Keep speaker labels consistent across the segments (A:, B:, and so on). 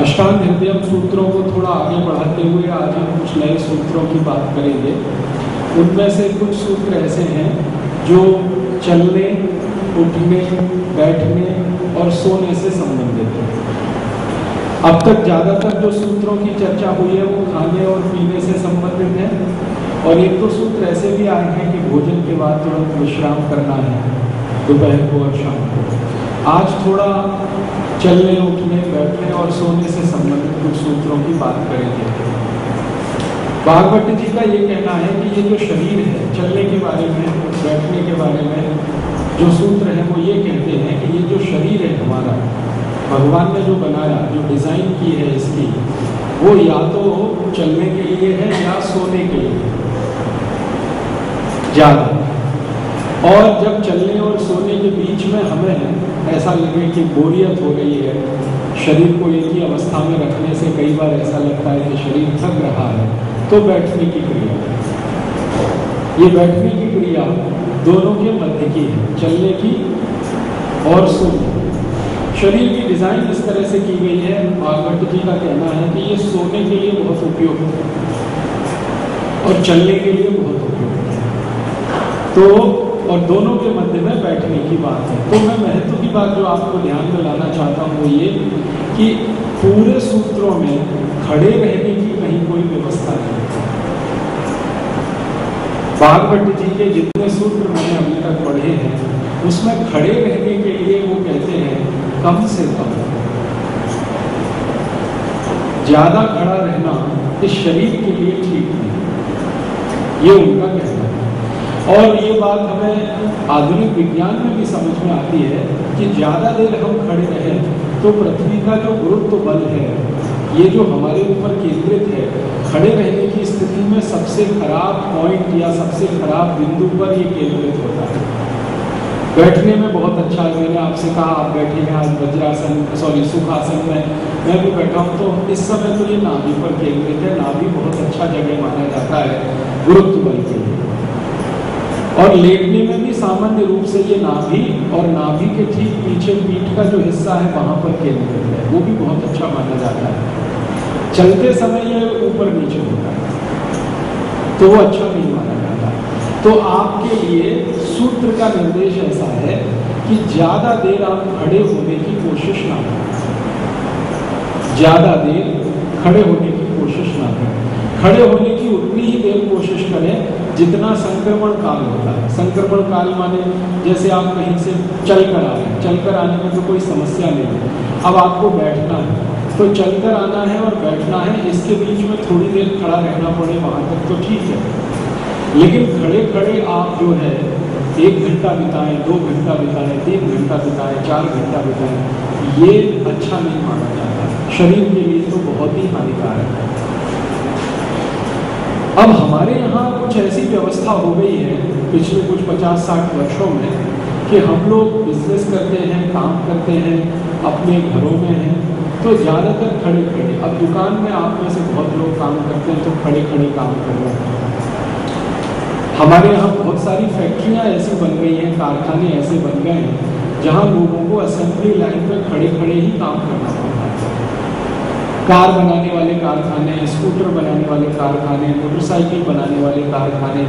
A: अष्टांग हृदयम सूत्रों को थोड़ा आगे बढ़ाते हुए आज हम कुछ नए सूत्रों की बात करेंगे। उनमें से कुछ सूत्र ऐसे हैं जो चलने, उठने, बैठने और सोने से संबंधित है। अब तक ज़्यादातर जो सूत्रों की चर्चा हुई है वो खाने और पीने से संबंधित है, और एक दो सूत्र ऐसे भी आए हैं कि भोजन के बाद तुरंत विश्राम करना है, दोपहर को और शाम को। आज थोड़ा चलने, उठने, बैठने और सोने से संबंधित कुछ सूत्रों की बात करेंगे। भागवत जी का ये कहना है कि ये जो शरीर है, चलने के बारे में, बैठने के बारे में जो सूत्र है वो ये कहते हैं कि ये जो शरीर है हमारा, भगवान ने जो बनाया, जो डिज़ाइन की है इसकी, वो या तो चलने के लिए है या सोने के लिए ज़्यादा। और जब चलने और सोने के बीच में हमें ऐसा लगे कि बोरियत हो रही है, शरीर को एक ही अवस्था में रखने से कई बार ऐसा लगता है कि शरीर थक रहा है, तो बैठने की क्रिया, ये बैठने की क्रिया दोनों के मध्य की है, चलने की और सोने। शरीर की डिज़ाइन इस तरह से की गई है, भागवत जी का कहना है कि ये सोने के लिए बहुत उपयुक्त है और चलने के लिए बहुत उपयुक्त है। तो और दोनों के मध्य में बैठने की बात है। तो मैं महत्व की बात जो आपको ध्यान में लाना चाहता हूँ वो ये कि पूरे सूत्रों में खड़े रहने की कहीं कोई व्यवस्था नहीं। भागवत जी के जितने सूत्र मैंने अभी तक पढ़े हैं उसमें खड़े रहने के लिए वो कहते हैं कम से कम। ज्यादा खड़ा रहना इस शरीर के लिए ठीक नहीं, ये उनका कहना है। और ये बात हमें आधुनिक विज्ञान में भी समझ में आती है कि ज़्यादा देर हम खड़े रहें तो पृथ्वी का जो गुरुत्व बल है, ये जो हमारे ऊपर केंद्रित है, खड़े रहने की स्थिति में सबसे खराब पॉइंट या सबसे खराब बिंदु पर ये केंद्रित होता है। बैठने में बहुत अच्छा है, मैंने आपसे कहा आप बैठे हैं आज वज्रासन, सुखासन में मैं भी बैठा हूँ, तो इस समय तो ये नाभि पर केंद्रित है। नाभि बहुत अच्छा जगह माना जाता है गुरुत्व बल के लिए। और लेटने में भी सामान्य रूप से ये नाभि और नाभि के ठीक पीछे पीठ का जो हिस्सा है वहाँ पर केंद्रित है, वो भी बहुत अच्छा माना जाता है। चलते समय ये ऊपर नीचे होता है तो वो अच्छा नहीं माना जाता। तो आपके लिए सूत्र का निर्देश ऐसा है कि ज़्यादा देर आप खड़े होने की कोशिश ना करें, ज़्यादा देर खड़े होने की कोशिश ना करें। खड़े होने की उतनी ही देर कोशिश करें जितना संक्रमण काल होता है। संक्रमण काल माने जैसे आप कहीं से चलकर आ रहे हैं, चलकर आने में तो कोई समस्या नहीं है। अब आपको बैठना है तो चलकर आना है और बैठना है, इसके बीच में थोड़ी देर खड़ा रहना पड़े वहाँ तक तो ठीक है। लेकिन खड़े खड़े आप जो है 1 घंटा बिताएं, 2 घंटा बिताएं, 3 घंटा बिताएं, 4 घंटा बिताएं, ये अच्छा नहीं माना जाता, शरीर के लिए तो बहुत ही हानिकारक है। अब हमारे यहाँ कुछ ऐसी व्यवस्था हो गई है पिछले कुछ 50-60 वर्षों में कि हम लोग बिजनेस करते हैं, काम करते हैं, अपने घरों में हैं, तो ज़्यादातर खड़े खड़े। अब दुकान में आप में से बहुत लोग काम करते हैं तो खड़े खड़े काम कर रहे हैं। हमारे यहाँ बहुत सारी फैक्ट्रियाँ ऐसी बन गई हैं, कारखाने ऐसे बन गए हैं जहाँ लोगों को असेंबली लाइन पर खड़े खड़े ही काम करना पड़ता है। कार बनाने वाले कारखाने, स्कूटर बनाने वाले कारखाने, मोटरसाइकिल बनाने वाले कारखाने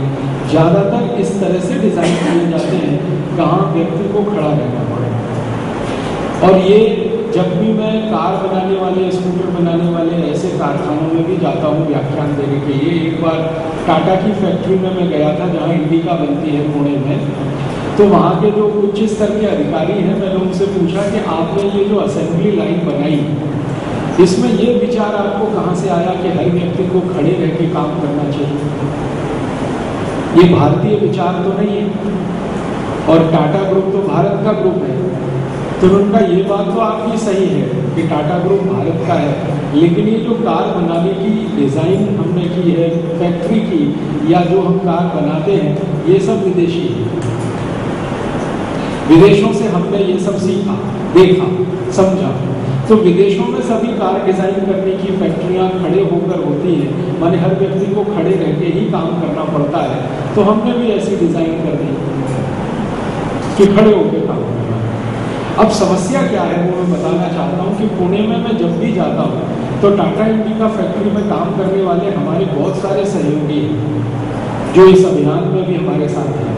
A: ज़्यादातर इस तरह से डिज़ाइन किए जाते हैं कहाँ व्यक्ति को खड़ा रहना पड़े। और ये जब भी मैं कार बनाने वाले, स्कूटर बनाने वाले ऐसे कारखानों में भी जाता हूँ व्याख्यान देने के लिए। एक बार टाटा की फैक्ट्री में मैं गया था जहाँ इंडिका बनती है पुणे में, तो वहाँ के जो उच्च स्तर के अधिकारी हैं, मैंने उनसे पूछा कि आपने ये जो असेंबली लाइन बनाई, इसमें ये विचार आपको कहाँ से आया कि हर व्यक्ति को खड़े रह के काम करना चाहिए? ये भारतीय विचार तो नहीं है, और टाटा ग्रुप तो भारत का ग्रुप है, तो उनका ये बात तो आपकी सही है कि टाटा ग्रुप भारत का है, लेकिन ये जो कार बनाने की डिज़ाइन हमने की है फैक्ट्री की, या जो हम कार बनाते हैं, ये सब विदेशी है। विदेशों से हमने ये सब सीखा, देखा, समझा। तो विदेशों में सभी कार डिज़ाइन करने की फैक्ट्रियाँ खड़े होकर होती हैं, माने हर व्यक्ति को खड़े रह के ही काम करना पड़ता है। तो हमने भी ऐसी डिज़ाइन कर दी कि खड़े होकर काम करना। अब समस्या क्या है वो मैं बताना चाहता हूँ कि पुणे में मैं जब भी जाता हूँ तो टाटा इंडिका फैक्ट्री में काम करने वाले हमारे बहुत सारे सहयोगी हैं जो इस अभियान में भी हमारे साथ हैं।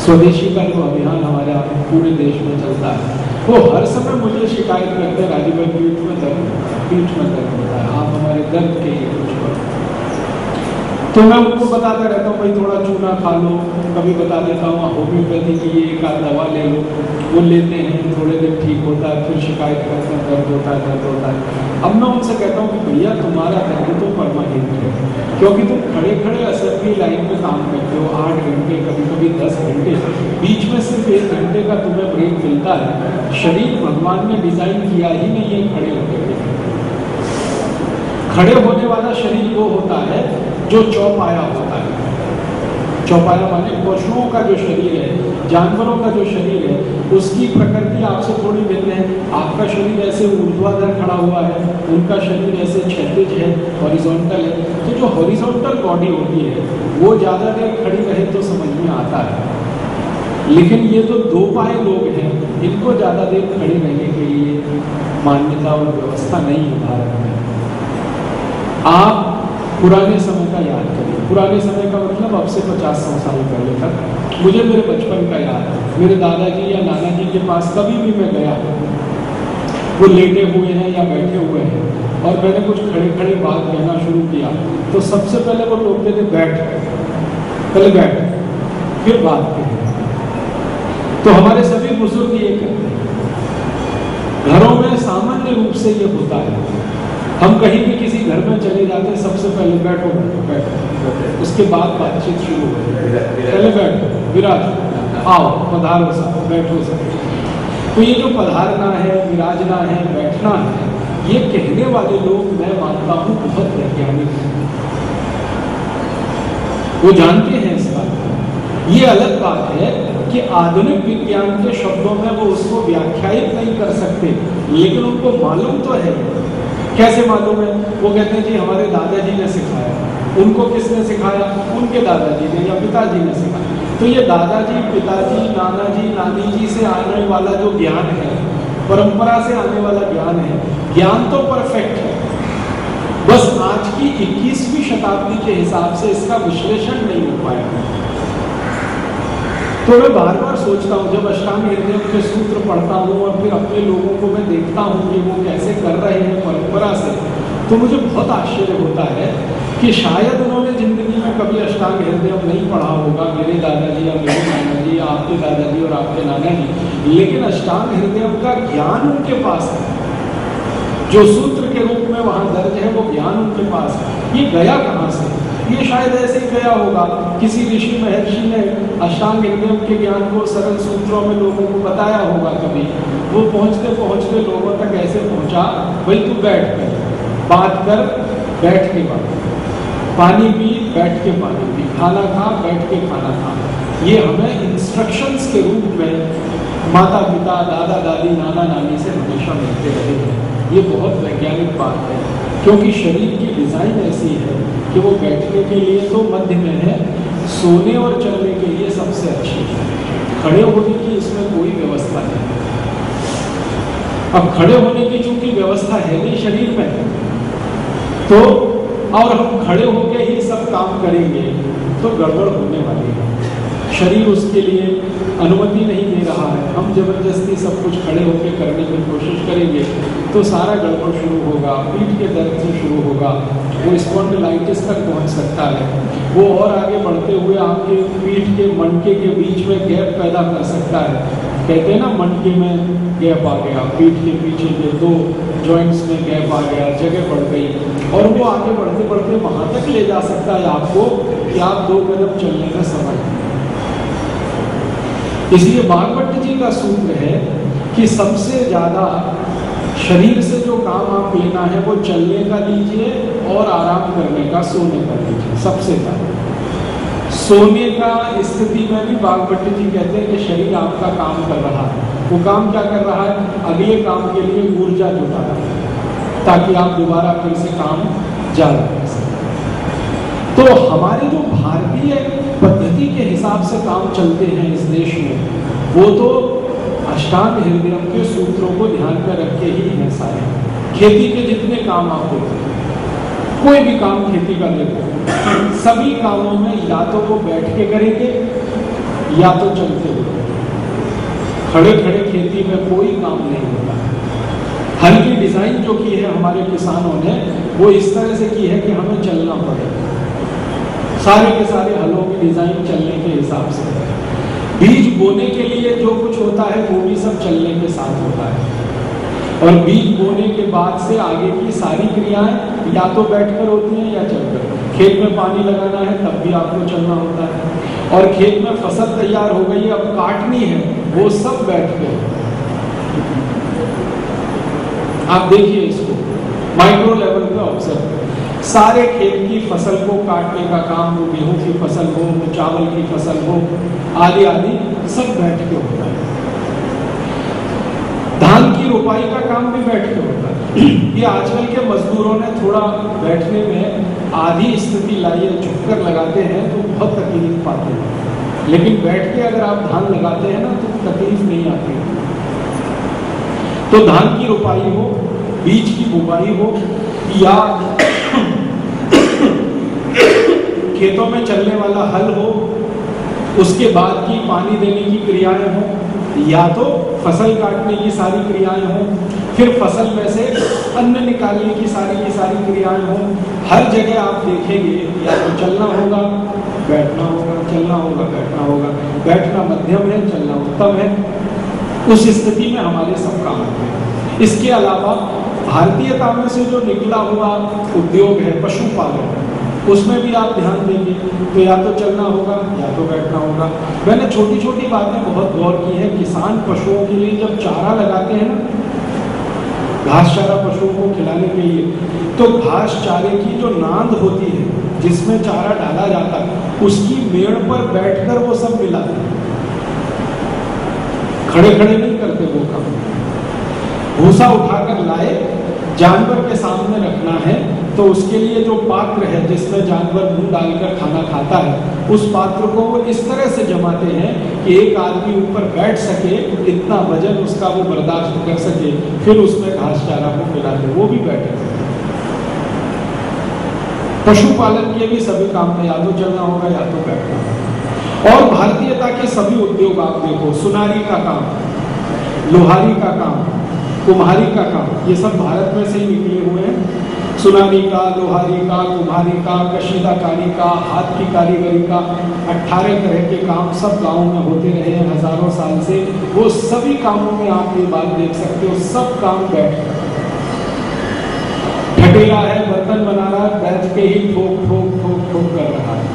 A: स्वदेशी का जो अभियान हमारा पूरे देश में चलता है वो हर समय मुझे शिकायत करते हैं, राजीव भाई पीठ में दर्द होता है, आप हमारे दर्द के लिए कुछ करो। तो मैं उनको बताता रहता हूँ भाई थोड़ा चूना खा लो, कभी बता देता हूँ होम्योपैथी की ये एक आध दवा ले लो, वो लेते हैं, थोड़े दिन ठीक होता है, फिर शिकायत करते हैं दर्द होता है। अब मैं उनसे कहता हूँ कि भैया तुम्हारा दर्द तो परमानेंट है, क्योंकि तुम खड़े खड़े असेंबली लाइन पे काम करते हो 8 घंटे, कभी कभी 10 घंटे, बीच में सिर्फ 1 घंटे का तुम्हें ब्रेक मिलता है। शरीर भगवान ने डिजाइन किया ही नहीं है खड़े होने के लिए। खड़े होने वाला शरीर वो होता है जो चौपाया होता है। चौपाया माने पशुओं का जो शरीर है, जानवरों का जो शरीर है, उसकी प्रकृति आपसे थोड़ी भिन्न है। आपका शरीर ऐसे ऊर्ध्वाधर खड़ा हुआ है, उनका शरीर ऐसे क्षैतिज है, हॉरिजॉन्टल है। तो जो हॉरिजॉन्टल बॉडी होती है वो ज़्यादा देर खड़ी रहे तो समझ में आता है, लेकिन ये तो 2 पाए लोग हैं, इनको ज़्यादा देर खड़े रहने के लिए मान्यता और व्यवस्था नहीं है भारत में। आप पुराने समय का याद करिए, पुराने समय का मतलब अब से 50-100 साल पहले तक। मुझे मेरे बचपन का याद है, मेरे दादाजी या नाना जी के पास कभी भी मैं गया, वो लेटे हुए हैं या बैठे हुए हैं और मैंने कुछ खड़े खड़े बात कहना शुरू किया तो सबसे पहले वो लोग कहते बैठ, पहले बैठ फिर बात करें। तो हमारे सभी बुजुर्ग ये करते हैं, घरों में सामान्य रूप से ये होता है। हम कहीं भी किसी घर में चले जाते हैं, सबसे पहले बैठो बैठो, उसके बाद बातचीत शुरू हो। पहले बैठो, विराज, आओ, पधारो सब, बैठो सब। तो ये जो पधारना है, विराजना है, बैठना है, ये कहने वाले लोग मैं मानता हूँ बहुत वैज्ञानिक हैं, वो जानते हैं इस बात को। ये अलग बात है कि आधुनिक विज्ञान के शब्दों में वो उसको व्याख्यायित नहीं कर सकते, लेकिन उनको मालूम तो है। कैसे मालूम है? वो कहते हैं जी हमारे दादाजी ने सिखाया। उनको किसने सिखाया? उनके दादाजी ने या पिताजी ने सिखाया। तो ये दादाजी, पिताजी, नाना जी, नानी जी से आने वाला जो ज्ञान है, परंपरा से आने वाला ज्ञान है, ज्ञान तो परफेक्ट है, बस आज की 21वीं शताब्दी के हिसाब से इसका विश्लेषण नहीं हो पाया। तो मैं बार बार सोचता हूँ, जब अष्टांग हृदय के सूत्र पढ़ता हूँ और फिर अपने लोगों को मैं देखता हूँ कि वो कैसे कर रहे हैं परंपरा से, तो मुझे बहुत आश्चर्य होता है कि शायद उन्होंने जिंदगी में कभी अष्टांग हृदय नहीं पढ़ा होगा, मेरे दादाजी या मेरे नाना जी या आपके दादाजी और आपके नाना जी, लेकिन अष्टांग हृदय का ज्ञान उनके पास है, जो सूत्र के रूप में वहाँ दर्ज है वो ज्ञान उनके पास है। ये गया कहाँ से? ये शायद ऐसे ही गया होगा, किसी ऋषि महर्षि ने अष्टांग हृदय के ज्ञान को सरल सूत्रों में लोगों को बताया होगा कभी। वो पहुँचते पहुँचते लोगों तक ऐसे पहुँचा, भाई तू बैठ कर बात कर, बैठ के बात, पानी पी, बैठ के पानी पी, खाना खा, बैठ के खाना खा। ये हमें इंस्ट्रक्शंस के रूप में माता पिता, दादा दादी, नाना नानी से हमेशा मिलते रहे हैं। ये बहुत वैज्ञानिक बात है, क्योंकि शरीर की डिज़ाइन ऐसी है कि वो बैठने के लिए तो मध्य में है, सोने और चलने के लिए सबसे अच्छी है, खड़े होने की इसमें कोई व्यवस्था नहीं। अब खड़े होने की चूंकि व्यवस्था है नहीं शरीर में, तो और हम खड़े होकर ही सब काम करेंगे तो गड़बड़ होने वाली है। शरीर उसके लिए अनुमति नहीं दे रहा है, हम जबरदस्ती सब कुछ खड़े होकर करने की कोशिश करेंगे तो सारा गड़बड़ शुरू होगा, पीठ के दर्द से शुरू होगा, वो स्पॉन्डिलाइटिस तक पहुंच सकता है, वो और आगे बढ़ते हुए आपके पीठ के मणके के बीच में गैप पैदा कर सकता है। कहते हैं ना मणके में गैप आ गया, पीठ के पीछे के 2 जॉइंट्स में गैप आ गया, जगह बढ़ गई, और वो आगे बढ़ते बढ़ते वहां तक ले जा सकता है आपको कि आप 2 कदम चलने में समर्थ हैं। इसलिए भागवत जी का सूत्र है कि सबसे ज्यादा शरीर से जो काम आप लेना है वो चलने का लीजिए और आराम करने का, सोने का लीजिए। सबसे ज्यादा सोने का स्थिति में भी भागवत जी कहते हैं कि शरीर आपका काम कर रहा है। वो काम क्या कर रहा है? अगले काम के लिए ऊर्जा जुटा रहा है ताकि आप दोबारा फिर से काम जारी कर सकें। तो हमारे जो भारतीय पद्धति के हिसाब से काम चलते हैं इस देश में, वो तो अष्टांग हृदयम के सूत्रों को ध्यान में रख के ही हैं सारे। खेती के जितने काम आप होते हैं, कोई भी काम खेती का देखो, सभी कामों में या तो वो बैठ के करेंगे या तो चलते हुए। खड़े खड़े खेती में कोई काम नहीं होता। हल की डिजाइन जो की है हमारे किसानों ने, वो इस तरह से की है कि हमें चलना पड़े। सारे के सारे हलों की डिजाइन चलने के हिसाब से है। बीज बोने के लिए जो कुछ होता है वो भी सब चलने के साथ होता है। और बीज बोने के बाद से आगे की सारी क्रियाएं या तो बैठकर होती हैं या चलकर। खेत में पानी लगाना है तब भी आपको चलना होता है, और खेत में फसल तैयार हो गई अब काटनी है, वो सब बैठ के। आप देखिए इसको माइक्रो लेवल पे ऑब्जर्व करें। सारे खेत की फसल को काटने का काम, वो गेहूं की फसल हो, वो चावल की फसल हो, आदि आदि सब बैठ के होता है। धान की रोपाई का काम भी बैठ के होता है। ये आजकल के मजदूरों ने थोड़ा बैठने में आधी स्थिति लाई है, झुककर लगाते हैं तो बहुत तकलीफ पाते हैं, लेकिन बैठ के अगर आप धान लगाते हैं ना तो तकलीफ नहीं आती। तो धान की रोपाई हो, बीज की बुवाई हो, या खेतों में चलने वाला हल हो, उसके बाद की पानी देने की क्रियाएं हो, या तो फसल काटने की सारी क्रियाएं हो, फिर फसल में से अन्न निकालने की सारी क्रियाएं हो। हर जगह आप देखेंगे या तो चलना होगा, बैठना होगा, चलना होगा, बैठना होगा। बैठना मध्यम है, चलना उत्तम है। उस स्थिति में हमारे सब काम होते हैं। इसके अलावा भारतीयता में से जो निकला हुआ उद्योग है पशुपालन, उसमें भी आप ध्यान देंगे तो या तो चलना होगा या तो बैठना होगा। मैंने छोटी छोटी बातें बहुत गौर की है। किसान पशुओं के लिए जब चारा लगाते हैं ना, घास चारा पशुओं को खिलाने के लिए, तो घास चारे की जो नांद होती है जिसमें चारा डाला जाता है, उसकी मेड़ पर बैठकर वो सब मिलाते हैं। खड़े खड़े नहीं करते वो काम। भूसा उठाकर लाए, जानवर के सामने रखना है, तो उसके लिए जो पात्र है जिसमें जानवर मुंह डालकर खाना खाता है, उस पात्र को वो इस तरह से जमाते हैं कि एक आदमी ऊपर बैठ सके, इतना वजन उसका वो बर्दाश्त कर सके, फिर उसमें घास चारा को मिलाते, वो भी बैठे। पशुपालन के भी सभी काम में या तो चलना होगा या तो बैठना होगा। और भारतीयता के सभी उद्योग आप देखो, सुनारी का काम, लोहारी का काम, कुम्हारी का काम, ये सब भारत में से ही निकले हुए हैं। सुनारी का, लोहारी का, कुम्हारी का, कशीदाकारी का, हाथ की कारीगरी का, 18 तरह के काम सब गाँव में होते रहे हैं हजारों साल से। वो सभी कामों में आप ये बात देख सकते हो, सब काम बैठ कर। ठठेला है, बर्तन बना रहा है, बैठ के ही ठोक ठोक ठोक ठोक कर रहा है।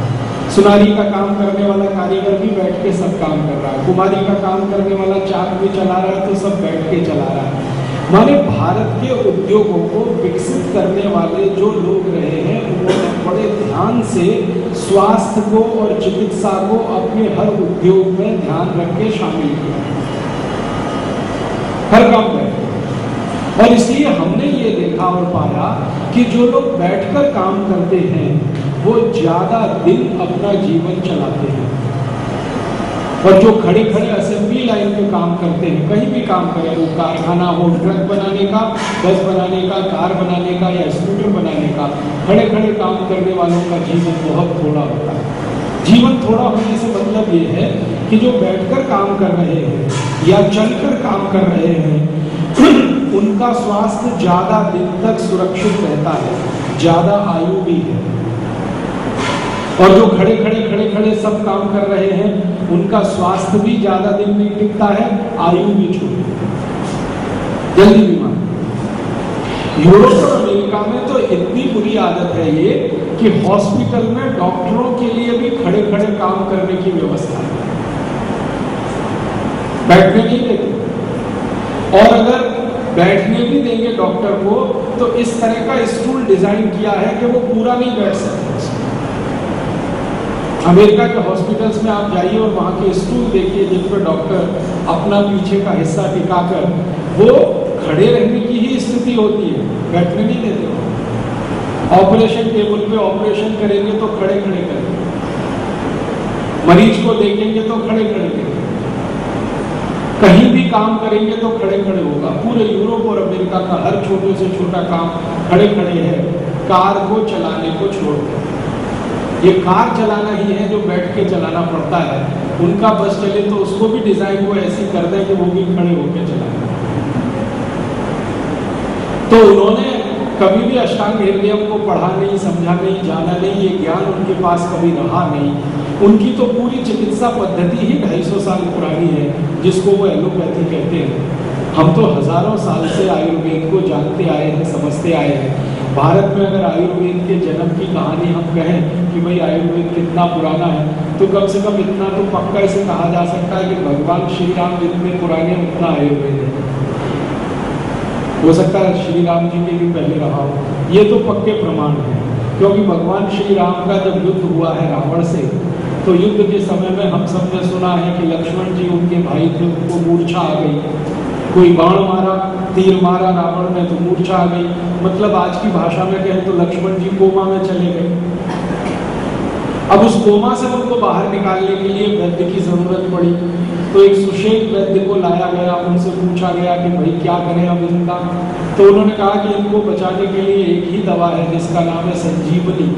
A: सुनारी का काम करने वाला कारीगर भी बैठ के सब काम कर रहा है। कुम्हारी का काम करने वाला चाक भी चला रहा है, तो सब बैठ के चला रहा है। माने भारत के उद्योगों को विकसित करने वाले जो लोग रहे हैं, उन्होंने बड़े ध्यान से स्वास्थ्य को और चिकित्सा को अपने हर उद्योग में ध्यान रख के शामिल किया, हर काम में। और इसलिए हमने ये देखा और पाया कि जो लोग बैठकर काम करते हैं वो ज्यादा दिन अपना जीवन चलाते हैं, और जो खड़े खड़े असेंबली लाइन पे काम करते हैं, कहीं भी काम करें, वो कारखाना हो, ट्रक बनाने का, बस बनाने का, कार बनाने का या स्कूटर बनाने का, खड़े खड़े काम करने वालों का जीवन बहुत थोड़ा होता है। जीवन थोड़ा होने से मतलब ये है कि जो बैठकर काम कर रहे हैं या चलकर काम कर रहे हैं उनका स्वास्थ्य ज्यादा दिन तक सुरक्षित रहता है, ज्यादा आयु भी है। और जो खड़े खड़े सब काम कर रहे हैं उनका स्वास्थ्य भी ज्यादा दिन नहीं टिकता है, आयु भी छोटी, जल्दी बीमार। यूरोप और अमेरिका में तो इतनी बुरी आदत है ये कि हॉस्पिटल में डॉक्टरों के लिए भी खड़े खड़े काम करने की व्यवस्था है, बैठने नहीं देते। और अगर बैठने भी देंगे डॉक्टर को तो इस तरह का स्टूल डिजाइन किया है कि वो पूरा नहीं बैठ सकते। अमेरिका के हॉस्पिटल्स में आप जाइए और वहाँ के स्टूल देखिए जिन पर डॉक्टर अपना पीछे का हिस्सा टिकाकर, वो खड़े रहने की ही स्थिति होती है, बैठने नहीं देते। ऑपरेशन टेबल पे ऑपरेशन करेंगे तो खड़े खड़े करेंगे, मरीज को देखेंगे तो खड़े खड़े देखेंगे। कहीं भी काम करेंगे तो खड़े खड़े होगा। पूरे यूरोप और अमेरिका का हर छोटे से छोटा काम खड़े खड़े है, कार को चलाने को छोड़कर। ये कार चलाना ही है जो बैठ के चलाना पड़ता है। उनका बस चले तो उसको भी डिजाइन वो ऐसी कर दें कि वो भी खड़े होकर चलाए। तो उन्होंने कभी भी अष्टांग हृदयम को पढ़ा नहीं, समझा नहीं, जाना नहीं, ये ज्ञान उनके पास कभी रहा नहीं। उनकी तो पूरी चिकित्सा पद्धति ही 250 साल पुरानी है, जिसको वो एलोपैथी कहते हैं। हम तो हजारों साल से आयुर्वेद को जानते आए हैं, समझते आए हैं। भारत में अगर आयुर्वेद के जन्म की कहानी हम कहें कि भाई आयुर्वेद कितना पुराना है, तो कम से कम इतना तो पक्का इसे कहा जा सकता है कि भगवान श्री राम जितने पुराने उतना आयुर्वेद है। हो सकता है श्री राम जी के भी पहले रहा हो, ये तो पक्के प्रमाण है। क्योंकि भगवान श्री राम का जब युद्ध हुआ है रावण से, तो युद्ध के समय में हम सब ने सुना है कि लक्ष्मण जी उनके भाई थे, उनको मूर्छा आ गई। कोई बाण मारा, तीर मारा रावण ने तो मूर्छा आ गई। मतलब आज की भाषा में कहें तो लक्ष्मण जी कोमा में चले गए। अब उस कोमा से उनको बाहर निकालने के लिए वैद्य की जरूरत पड़ी। तो एक सुशेष वैद्य को लाया गया, उनसे पूछा गया कि भाई क्या करें अब इनका। तो उन्होंने कहा कि इनको बचाने के लिए एक ही दवा है जिसका नाम है संजीवनी।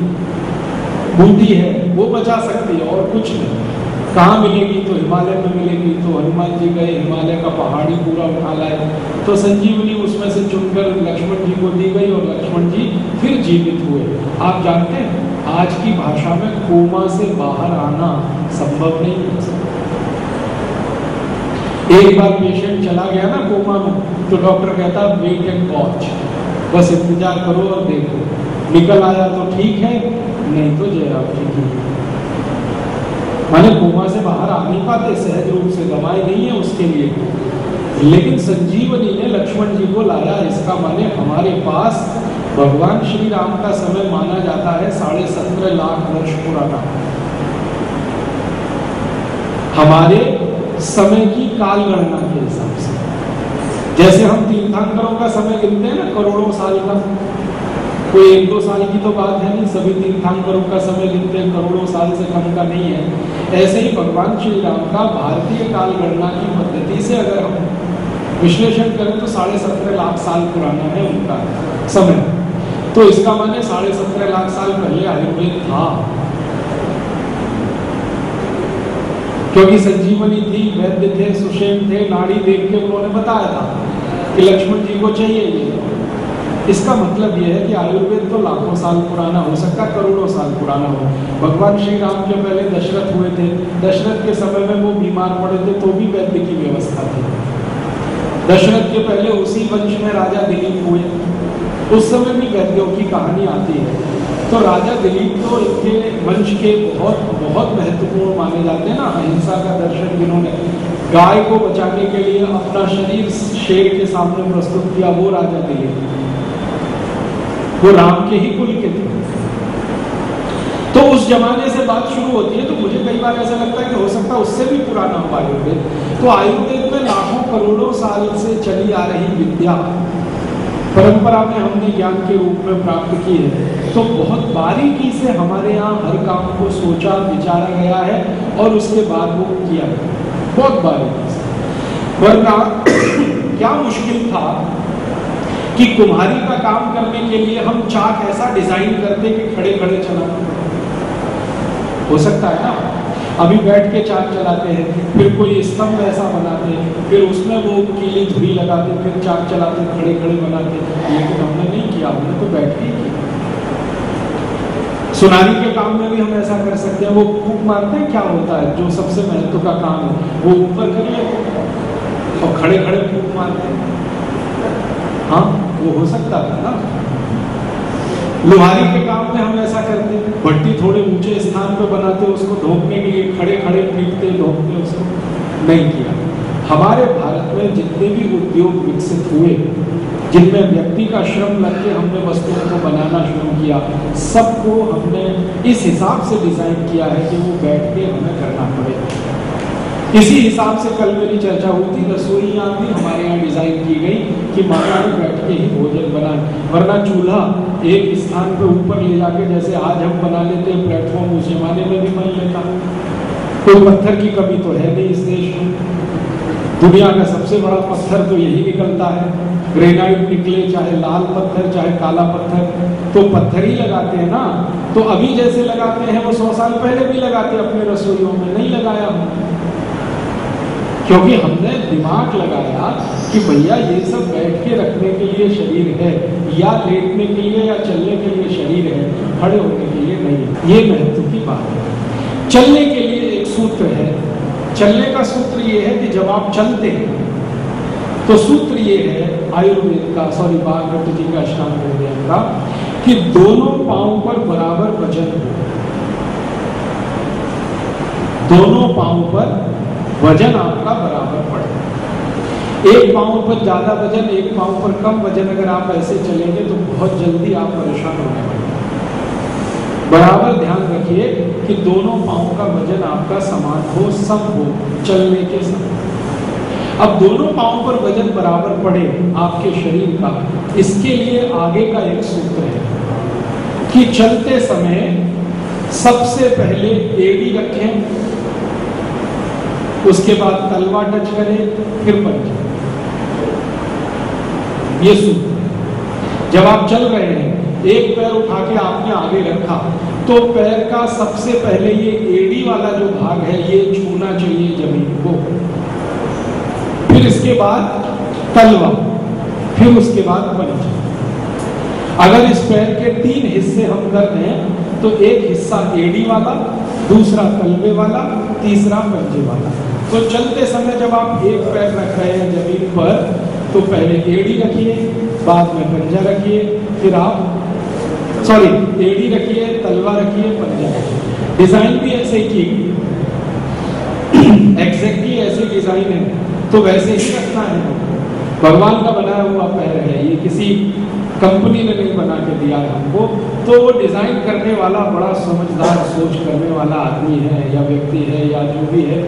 A: बूटी है, वो बचा सकती है और कुछ नहीं। कहाँ मिलेगी? तो हिमालय में मिलेगी। तो हनुमान जी गए, हिमालय का पहाड़ी पूरा उठा लाए, तो संजीवनी उसमें से चुनकर लक्ष्मण जी को दी गई और लक्ष्मण जी फिर जीवित हुए। आप जानते हैं आज की भाषा में कोमा से बाहर आना संभव नहीं है। एक बार पेशेंट चला गया ना कोमा में, तो डॉक्टर कहता वेट एंड वॉच, बस इंतजार करो और देखो। निकल आया तो ठीक है, नहीं तो जयराम जी की। माने कोमा से बाहर आ नहीं पाते सहज रूप से, दवाई नहीं है उसके लिए। लेकिन संजीवनी ने लक्ष्मण जी को लाया। इसका माने हमारे पास भगवान श्री राम का समय माना जाता है 17.5 लाख वर्ष पुराना। हमारे समय की काल गणना के हिसाब से, जैसे हम तीर्थंकरों का समय गिनते हैं ना करोड़ों साल का, कोई 1-2 साल की तो बात है नहीं, सभी तीर्थंकरों का समय गिनते हैं करोड़ों साल से कम का नहीं है। ऐसे ही भगवान श्री राम का भारतीय काल गणना की पद्धति से अगर हम विश्लेषण करें तो 17.5 लाख साल पुराना है उनका समय। तो इसका माने 17.5 लाख साल पहले आयुर्वेद था, क्योंकि संजीवनी थी, वैद्य थे, सुषेण थे, नाड़ी देख के उन्होंने बताया था कि लक्ष्मण जी को चाहिए ये। इसका मतलब यह है कि आयुर्वेद तो लाखों साल पुराना हो सकता, करोड़ों साल पुराना हो। भगवान श्री राम के पहले दशरथ हुए थे, दशरथ के समय में वो बीमार पड़े थे तो भी वैद्य की व्यवस्था थी। दशरथ के पहले उसी वंश में राजा दिलीप हुए, उस समय भी वैद्यों की कहानी आती है। तो राजा दिलीप तो इनके वंश के बहुत बहुत महत्वपूर्ण माने जाते हैं ना। अहिंसा का दर्शन जिन्होंने गाय को बचाने के लिए अपना शरीर शेर के सामने प्रस्तुत किया, वो राजा दिलीप, वो राम के ही कुल के थे। तो उस जमाने से बात शुरू होती है। तो मुझे कई बार ऐसा लगता है कि हो सकता है उससे भी पुराना हो आयुर्वेद। तो आयुर्वेद में लाखों करोड़ों साल से चली आ रही विद्या परंपरा में हमने ज्ञान के रूप में प्राप्त की है। तो बहुत बारीकी से हमारे यहाँ हर काम को सोचा विचारा गया है और उसके बाद वो किया गया, बहुत बारीकी से। वरना क्या मुश्किल था कि कुम्हारी का काम करने के लिए हम चाक ऐसा डिजाइन करते कि खड़े खड़े चलाना हो सकता है ना। अभी बैठ के चाक चलाते हैं, फिर कोई स्तंभ ऐसा बनाते हैं, फिर उसमें वो कीली धुरी लगाते, फिर चाक चलाते, खड़े खड़े बनाते। लेकिन हमने नहीं किया, हमने तो बैठ के किया। सुनारी के काम में भी हम ऐसा कर सकते हैं। वो फूंक मारते हैं, क्या होता है जो सबसे महत्व का काम है वो ऊपर कर ले और खड़े खड़े फूंक मारते हैं। हाँ, वो हो सकता था ना। लोहारी के काम में हम ऐसा करते, भट्टी थोड़े ऊंचे स्थान पर बनाते, उसको ढोकने के लिए खड़े खड़े पीटते ढोकते, उसको नहीं किया। हमारे भारत में जितने भी उद्योग विकसित हुए, जिनमें व्यक्ति का श्रम लग के हमने वस्तुओं को बनाना शुरू किया, सबको हमने इस हिसाब से डिजाइन किया है कि वो बैठ के हमें करना पड़े। इसी हिसाब से कल मेरी चर्चा हुई थी, रसोइयाँ भी हमारे यहाँ डिजाइन की गई कि माताएं बैठ के ही भोजन बनाए। वरना चूल्हा एक स्थान पे ऊपर ले जाके, जैसे आज हम बना लेते हैं प्लेटफॉर्म, उस जमाने में भी बन लेता। कोई पत्थर की कमी तो है नहीं इस देश में, दुनिया का सबसे बड़ा पत्थर तो यही निकलता है, ग्रेनाइट निकले, चाहे लाल पत्थर चाहे काला पत्थर, तो पत्थर ही लगाते हैं ना। तो अभी जैसे लगाते हैं वो 100 साल पहले भी लगाते अपने रसोइयों में, नहीं लगाया हमने, क्योंकि हमने दिमाग लगाया कि भैया ये सब बैठ के रखने के लिए शरीर है, या लेटने के लिए या चलने के लिए शरीर है, खड़े होने के लिए नहीं। ये महत्व की बात है। चलने के लिए एक सूत्र है, चलने का सूत्र ये है कि जब आप चलते हैं तो सूत्र ये है आयुर्वेद का, भागवत जी का, अष्टांग हृदय का, कि दोनों पांव पर बराबर वजन हो, दोनों पांव पर वजन आपका बराबर पड़े। एक पांव पर ज्यादा वजन, एक पांव पर कम वजन, अगर आप ऐसे चलेंगे तो बहुत जल्दी आप परेशान होने वाले। बराबर ध्यान रखिए कि दोनों पांव का वजन आपका समान हो, सम हो चलने के समय। अब दोनों पांव पर वजन बराबर पड़े आपके शरीर का, इसके लिए आगे का एक सूत्र है कि चलते समय सबसे पहले एड़ी रखें, उसके बाद तलवा टच करें, फिर पंजा। ये सूत्र है। जब आप चल रहे हैं, एक पैर उठा के आपने आगे रखा, तो पैर का सबसे पहले ये एड़ी वाला जो भाग है ये छूना चाहिए जमीन को, फिर इसके बाद तलवा, फिर उसके बाद पंजा। अगर इस पैर के 3 हिस्से हम कर दें तो एक हिस्सा एड़ी वाला, दूसरा तलवे वाला, तीसरा पंजे वाला। तो चलते समय जब आप एक पैर रख रहे हैं जमीन पर, तो पहले एड़ी रखिए, बाद में पंजा रखिए, फिर आप एड़ी रखिए, तलवा रखिए, पंजा रखिए। डिजाइन भी ऐसे ही की, एग्जैक्टली ऐसे डिजाइन है, तो वैसे ही रखना है। भगवान का बनाया हुआ पैर है, ये किसी कंपनी ने नहीं बना के दिया है हमको। तो वो डिजाइन करने वाला बड़ा समझदार, सोच करने वाला आदमी है या व्यक्ति है या जो भी है,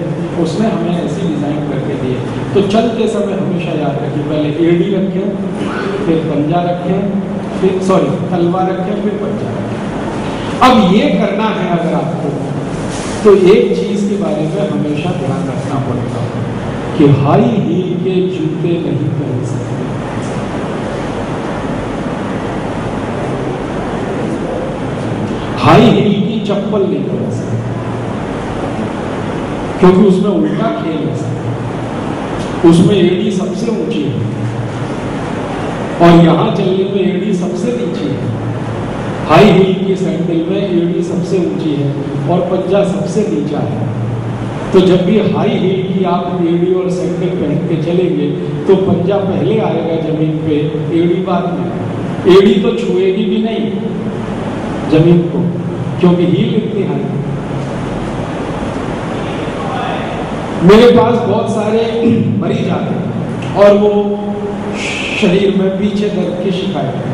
A: उसने हमें ऐसी डिजाइन करके दी है। तो चलते समय हमेशा याद रखिए, पहले एड़ी रखें, फिर पंजा रखें, फिर तलवा रखें, फिर पंजा रखें। अब ये करना है अगर आपको, तो एक चीज के बारे में हमेशा ध्यान रखना पड़ेगा कि हाई हील के जूते नहीं पहन सकते। हाई हील की चप्पल नहीं पहन सकते, क्योंकि उसमें उल्टा खेल है, उसमें एड़ी सबसे ऊंची है और यहां चलने में एड़ी सबसे नीची है। हाई हील की सैंडल में एड़ी सबसे ऊंची है और पंजा सबसे नीचा है। तो जब भी हाई हील की आप एड़ी और सैंडल पहन के चलेंगे तो पंजा पहले आएगा जमीन पे, एड़ी बाद में। एड़ी तो छुएगी भी नहीं जमीन को, क्योंकि हील इतनी हाई। मेरे पास बहुत सारे मरीज आते हैं और वो शरीर में पीछे दर्द की शिकायत है।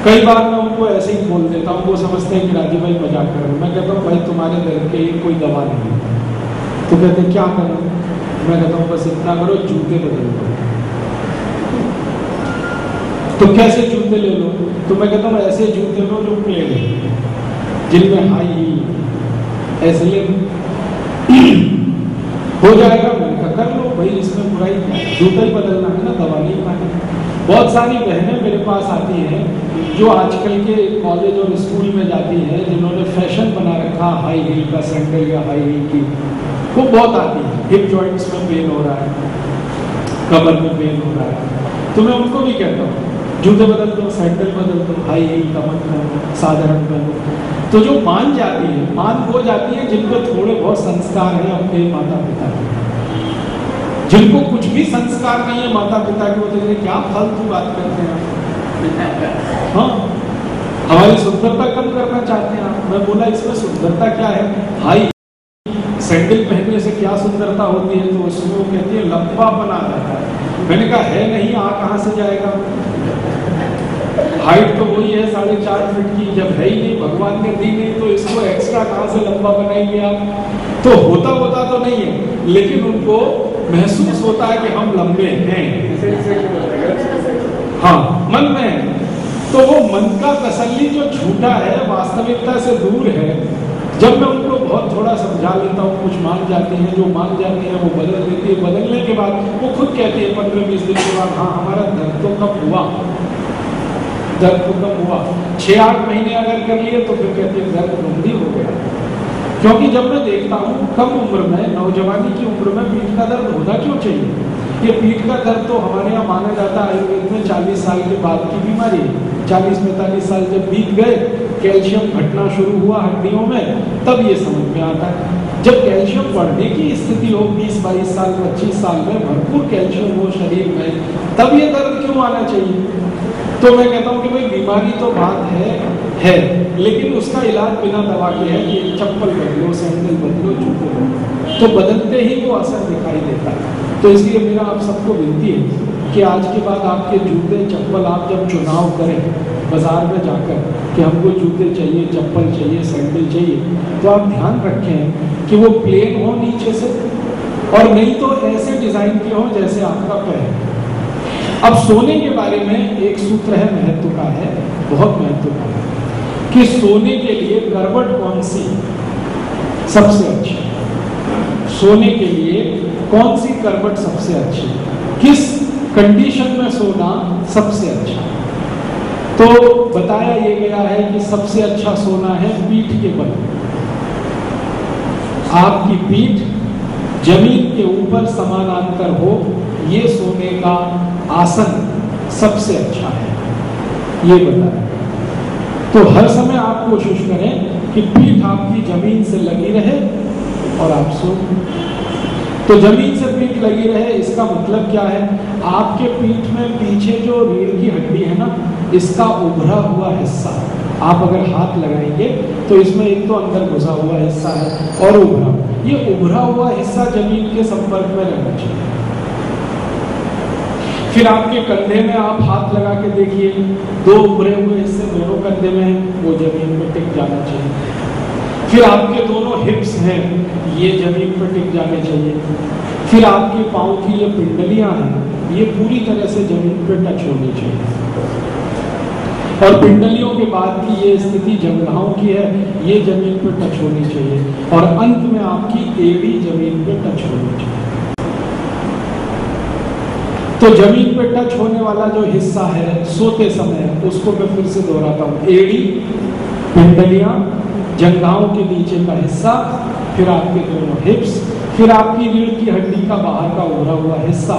A: कई बार मैं उनको ऐसे ही बोल देता हूँ, वो समझते हैं कि राजीव भाई मजाक कर रहे हैं। मैं कहता हूँ भाई तुम्हारे दर्द के लिए कोई दवा नहीं है। तो कहते हैं क्या करो? मैं कहता हूँ बस इतना करो, जूते बदल दो। तो कैसे जूते ले लो? तो मैं कहता हूँ ऐसे जूते लो जो प्लेन है, जिनमें हाई हील, ऐसे ले हो जाएगा। मैंने कहा कर लो भाई, इसमें बुराई क्या है, जूता ही बदलना है ना, दवा नहीं खानी। बहुत सारी बहनें मेरे पास आती हैं जो आजकल के कॉलेज और स्कूल में जाती हैं, जिन्होंने फैशन बना रखा हाई हील का, सैंडल या हाई हील की, वो बहुत आती है। हिप जॉइंट्स में पेन हो रहा है, कमर में पेन हो रहा है, तो मैं उनको भी कहता हूँ जूते बदल दो, सैंडल बदल दो, हाई हील का मत पहनो, साधारण पहनो। तो जो मान जाती है, मान हो जाती है जिनको थोड़े बहुत संस्कार है अपने माता पिता के। जिनको कुछ भी संस्कार नहीं है माता पिता के, वो तो क्या फालतू बात करते हैं। हाँ, हमारी सुंदरता कम करना चाहते हैं आप। मैं बोला इसमें सुंदरता क्या है? हाई सैंडल पहनने से क्या सुंदरता होती है? तो उसमें वो कहती है लंबा बना जाता है। मैंने कहा है नहीं, आ कहाँ से जाएगा? हाइट तो वही है 4.5 फीट की, जब है ही नहीं, भगवान ने दी नहीं, तो इसको एक्स्ट्रा कहाँ से लंबा बनाएंगे आप? तो होता तो नहीं है, लेकिन उनको महसूस होता है कि हम लंबे हैं। हाँ, मन में। तो वो मन का तसल्ली जो झूठा है, वास्तविकता से दूर है, जब मैं उनको बहुत थोड़ा समझा लेता हूँ, कुछ मान जाती हैं, जो मान जाती हैं वो बदल देती है। बदलने के बाद वो खुद कहती है 15-20 दिन के बाद, हाँ हमारा दर्द तो कम हुआ, दर्द तो कम हुआ। 6-8 महीने अगर कर लिए तो फिर कहती है दर्द बंदी हो गया। क्योंकि जब मैं देखता हूँ कम उम्र में, नौजवानी की उम्र में पीठ का दर्द होना क्यों चाहिए? ये पीठ का दर्द तो हमारे यहाँ माना जाता है आयुर्वेद में 40 साल के बाद की बीमारी है। 40-45 साल जब बीत गए, कैल्शियम घटना शुरू हुआ हड्डियों में, तब ये समझ में आता है। जब कैल्शियम बढ़ने की स्थिति हो 20-22 साल 25 साल में, भरपूर कैल्शियम हो शरीर में, तब ये दर्द क्यों आना चाहिए? तो मैं कहता हूँ कि भाई बीमारी तो बात है, लेकिन उसका इलाज बिना दवा के है कि चप्पल बदलो, सैंडल बदलो, जूते बदलो, तो बदलते ही वो असर दिखाई देता है। तो इसलिए मेरा आप सबको विनती है कि आज के बाद आपके जूते चप्पल आप जब चुनाव करें बाजार में जाकर कि हमको जूते चाहिए, चप्पल चाहिए, सैंडल चाहिए, तो आप ध्यान रखें कि वो प्लेन हो नीचे से, और नहीं तो ऐसे डिजाइन के हो जैसे आपका पैर। अब सोने के बारे में एक सूत्र है, महत्व का है, बहुत महत्व का है, कि सोने के लिए करवट कौन सी सबसे अच्छी है? सोने के लिए कौन सी करवट सबसे अच्छी है? किस कंडीशन में सोना सबसे अच्छा है? तो बताया ये गया है कि सबसे अच्छा सोना है पीठ के बल। आपकी पीठ जमीन के ऊपर समानांतर हो, ये सोने का आसन सबसे अच्छा है, ये बताया। तो हर समय आप कोशिश करें कि पीठ आपकी जमीन से लगी रहे और आप सो। तो जमीन से पीठ लगी रहे, इसका मतलब क्या है? आपके पीठ में पीछे जो रीढ़ की हड्डी है ना, इसका उभरा हुआ हिस्सा, आप अगर हाथ लगाएंगे तो इसमें एक तो अंदर घुसा हुआ हिस्सा है और उभरा, ये उभरा हुआ हिस्सा जमीन के संपर्क में रहना चाहिए। फिर आपके कंधे में आप हाथ लगा के देखिए, दो उभरे हुए हिस्से दोनों कंधे में हैं, वो जमीन में टिक जाना चाहिए। फिर आपके दोनों हिप्स हैं, ये जमीन पर टिक जाने चाहिए। फिर आपके पाँव की ये पिंडलियां हैं, ये पूरी तरह से जमीन पर टच होनी चाहिए। और पिंडलियों के बाद की ये स्थिति जंघाओं की है, ये जमीन पर टच होनी चाहिए। और अंत में आपकी एड़ी जमीन पर टच होनी चाहिए। तो जमीन पर टच होने वाला जो हिस्सा है सोते समय, उसको मैं फिर से दोहराता हूँ। एड़ी, पिंडलियां, जंघाओं के नीचे का हिस्सा, फिर आपके दोनों हिप्स, फिर आपकी रीढ़ की हड्डी का बाहर का उभरा हुआ हिस्सा,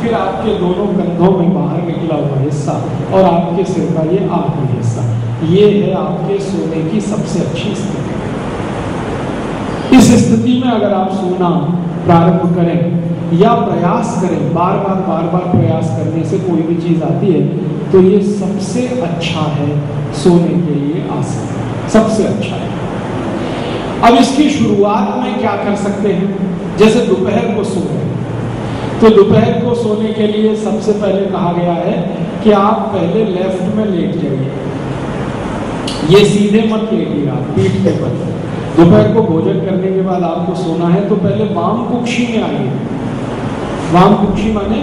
A: फिर आपके दोनों कंधों में बाहर निकला हुआ हिस्सा, और आपके सिर का ये आखिरी हिस्सा। ये है आपके सोने की सबसे अच्छी स्थिति। इस स्थिति में अगर आप सोना प्रारंभ करें या प्रयास करें, बार बार प्रयास करने से कोई भी चीज आती है, तो ये सबसे अच्छा है सोने के लिए आसन, सबसे अच्छा है। अब इसकी शुरुआत में क्या कर सकते हैं? जैसे दोपहर को सो रहे हैं, तो दोपहर को सोने के लिए सबसे पहले कहा गया है कि आप पहले लेफ्ट में लेट जाइए, ये सीधे मत लेटिए आप पीठ के बल। दोपहर को भोजन करने के बाद आपको सोना है तो पहले वाम कुक्षी में आइए। वाम कुक्षी माने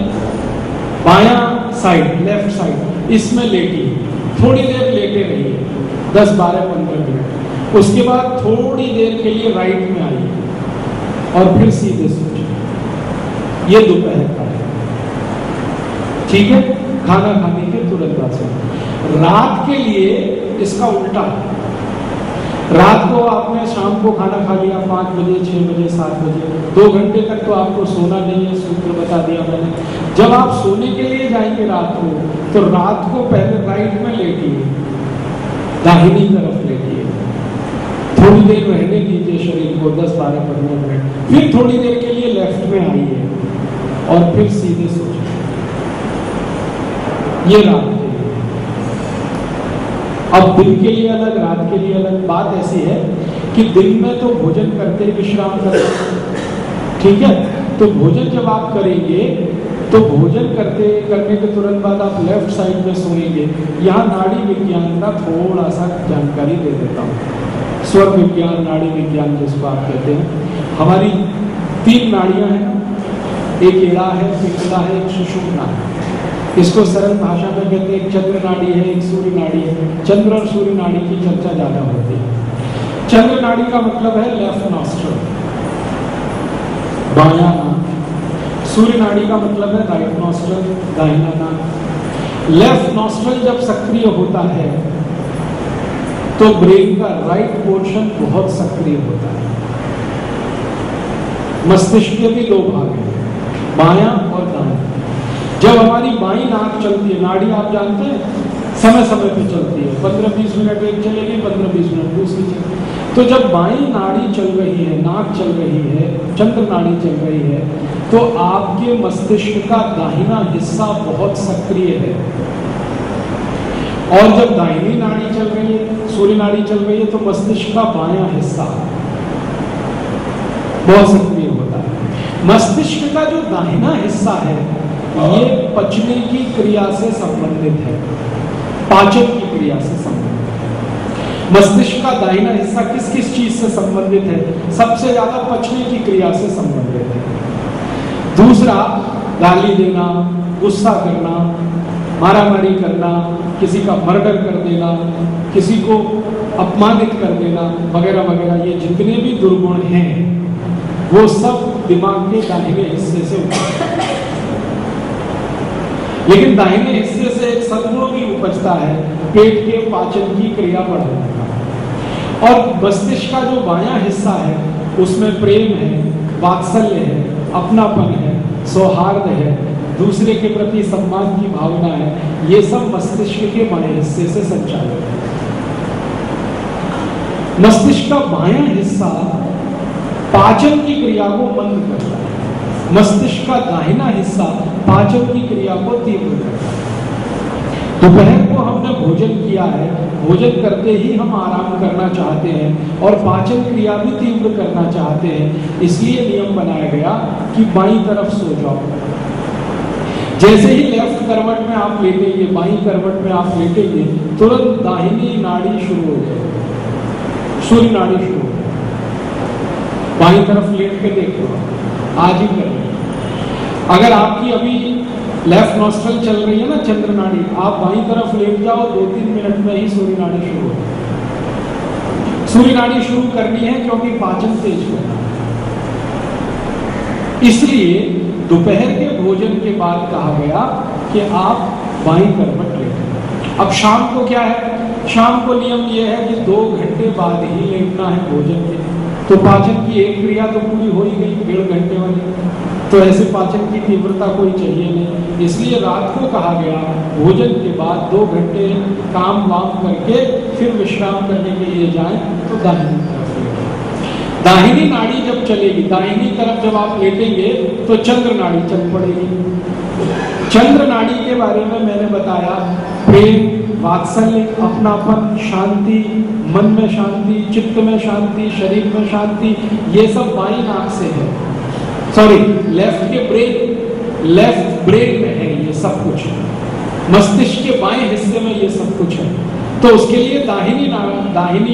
A: बायां साइड, लेफ्ट साइड, इसमें लेटिए, थोड़ी देर लेटे रहिए, 10, 12, 15 मिनट। उसके बाद थोड़ी देर के लिए राइट में आइए और फिर सीधे सो जाइए। ये दोपहर का है, ठीक है, खाना खाने के तुरंत बाद। रात के लिए इसका उल्टा है। रात को आपने शाम को खाना खा लिया 5 बजे, 6 बजे, 7 बजे, 2 घंटे तक तो आपको सोना नहीं है, सूत्र बता दिया मैंने। जब आप सोने के लिए जाएंगे रात को, तो रात को पहले राइट में लेटिए, दाहिनी तरफ लेटिए, थोड़ी देर रहने दीजिए शरीर को, 10, 12, 15 मिनट, फिर थोड़ी देर के लिए लेफ्ट में आइए और फिर सीधे सो जाइए। ये रात के लिए। अब दिन के लिए अलग, रात के लिए अलग। बात ऐसी है कि दिन में तो भोजन करते ही विश्राम करें, ठीक है, तो भोजन जब आप करेंगे तो भोजन करने के तुरंत बाद आप लेफ्ट साइड में सोएंगे। यहाँ नाड़ी विज्ञान का थोड़ा सा जानकारी दे देता हूँ। स्वर विज्ञान, नाड़ी विज्ञान जिसको आप कहते हैं। हमारी 3 नाड़ियाँ हैं, एक एड़ा है, पिंगला है, एक सुषुम्ना है। इसको सरल भाषा में कहते हैं, एक चंद्र नाड़ी है, एक सूर्य नाड़ी है। चंद्र और सूर्य नाड़ी की चर्चा ज्यादा होती है। चंद्र नाड़ी का मतलब है लेफ्ट नॉस्ट्रल, बायां नाक। सूर्य नाड़ी का मतलब है राइट नॉस्ट्रल, दाहिना नाक। लेफ्ट नॉस्ट्रल जब सक्रिय होता है तो ब्रेन का राइट पोर्शन बहुत सक्रिय होता है। मस्तिष्क के भी दो भाग हैं, बायां और दायां। जब हमारी बाईं नाक चलती है, नाड़ी आप जानते हैं समय समय पे चलती है, 15-20 मिनट एक चलेगी, 15-20 मिनट दूसरी चलेगी। तो जब बाईं नाड़ी चल रही है, नाक चल रही है, चंद्र नाड़ी चल रही है, तो आपके मस्तिष्क का दाहिना हिस्सा बहुत सक्रिय है। और जब दाहिनी नाड़ी चल रही है, सूर्य नाड़ी चल रही है, तो मस्तिष्क का बायां हिस्सा बहुत सक्रिय होता है। मस्तिष्क का जो दाहिना हिस्सा है ये पचने की क्रिया से संबंधित है, पाचन की क्रिया से संबंधित है। मस्तिष्क का दाहिना हिस्सा किस किस चीज से संबंधित है? सबसे ज्यादा पचने की क्रिया से संबंधित है। दूसरा, गाली देना, गुस्सा करना, मारामारी करना, किसी का मर्डर कर देना, किसी को अपमानित कर देना वगैरह वगैरह, ये जितने भी दुर्गुण हैं वो सब दिमाग के दाहिने हिस्से से उपजते हैं। लेकिन दाहिने हिस्से से एक सद्गुण भी उपजता है, पेट के पाचन की क्रिया बढ़ाने का। और मस्तिष्क का जो बायां हिस्सा है उसमें प्रेम है, वात्सल्य है, अपनापन है, सौहार्द है, दूसरे के प्रति सम्मान की भावना है। ये सब मस्तिष्क के बाएं हिस्से से संचालित है। मस्तिष्क का बायां हिस्सा पाचन की क्रिया को मंद करता है, मस्तिष्क का दाहिना हिस्सा पाचन की क्रिया को तीव्र करता है। दोपहर को हमने भोजन किया है, भोजन करते ही हम आराम करना चाहते हैं और पाचन क्रिया भी तीव्र करना चाहते हैं, इसलिए नियम बनाया गया कि बाईं तरफ सो जाओ। जैसे ही लेफ्ट करवट में आप लेटेंगे, बाईं करवट में आप लेटेंगे, तुरंत दाहिनी नाड़ी शुरू हो जाएगी, सूर्य नाड़ी शुरू हो जाएगी। बाईं तरफ लेट के देखो, आज ही कर लें। अगर आपकी अभी लेफ्ट नॉस्ट्रल चल रही है ना, चंद्र नाड़ी, आप बाईं तरफ लेट जाओ, 2-3 मिनट में ही सूर्य नाड़ी शुरू हो जाएगी। सूर्य नाड़ी शुरू करनी है क्योंकि पाचन तेज करना है। इसलिए दोपहर के भोजन के बाद कहा गया कि आप बाईं करवट लेटें। अब शाम को क्या है? शाम को नियम यह है कि 2 घंटे बाद ही लेटना है भोजन के। तो पाचन की एक क्रिया तो पूरी हो ही गई, 1.5 घंटे वाली, तो ऐसे पाचन की तीव्रता कोई चाहिए नहीं। इसलिए रात को कहा गया भोजन के बाद 2 घंटे काम वाम करके फिर विश्राम करने के लिए जाएं, तो दाहिनी तरफ लेटें। दाहिनी नाड़ी जब चलेगी, दाहिनी तरफ जब आप लेटेंगे तो चंद्र नाड़ी चल पड़ेगी। चंद्र नाड़ी के बारे में मैंने बताया, प्रेम, वात्सल्य, अपनापन, शांति, मन में शांति, चित्त में शांति, शरीर में शांति, ये सब बाईं नाक से है। सॉरी, लेफ्ट ब्रेन में है ये सब कुछ, मस्तिष्क के बाएं हिस्से में ये सब कुछ है। तो उसके लिए दाहिनी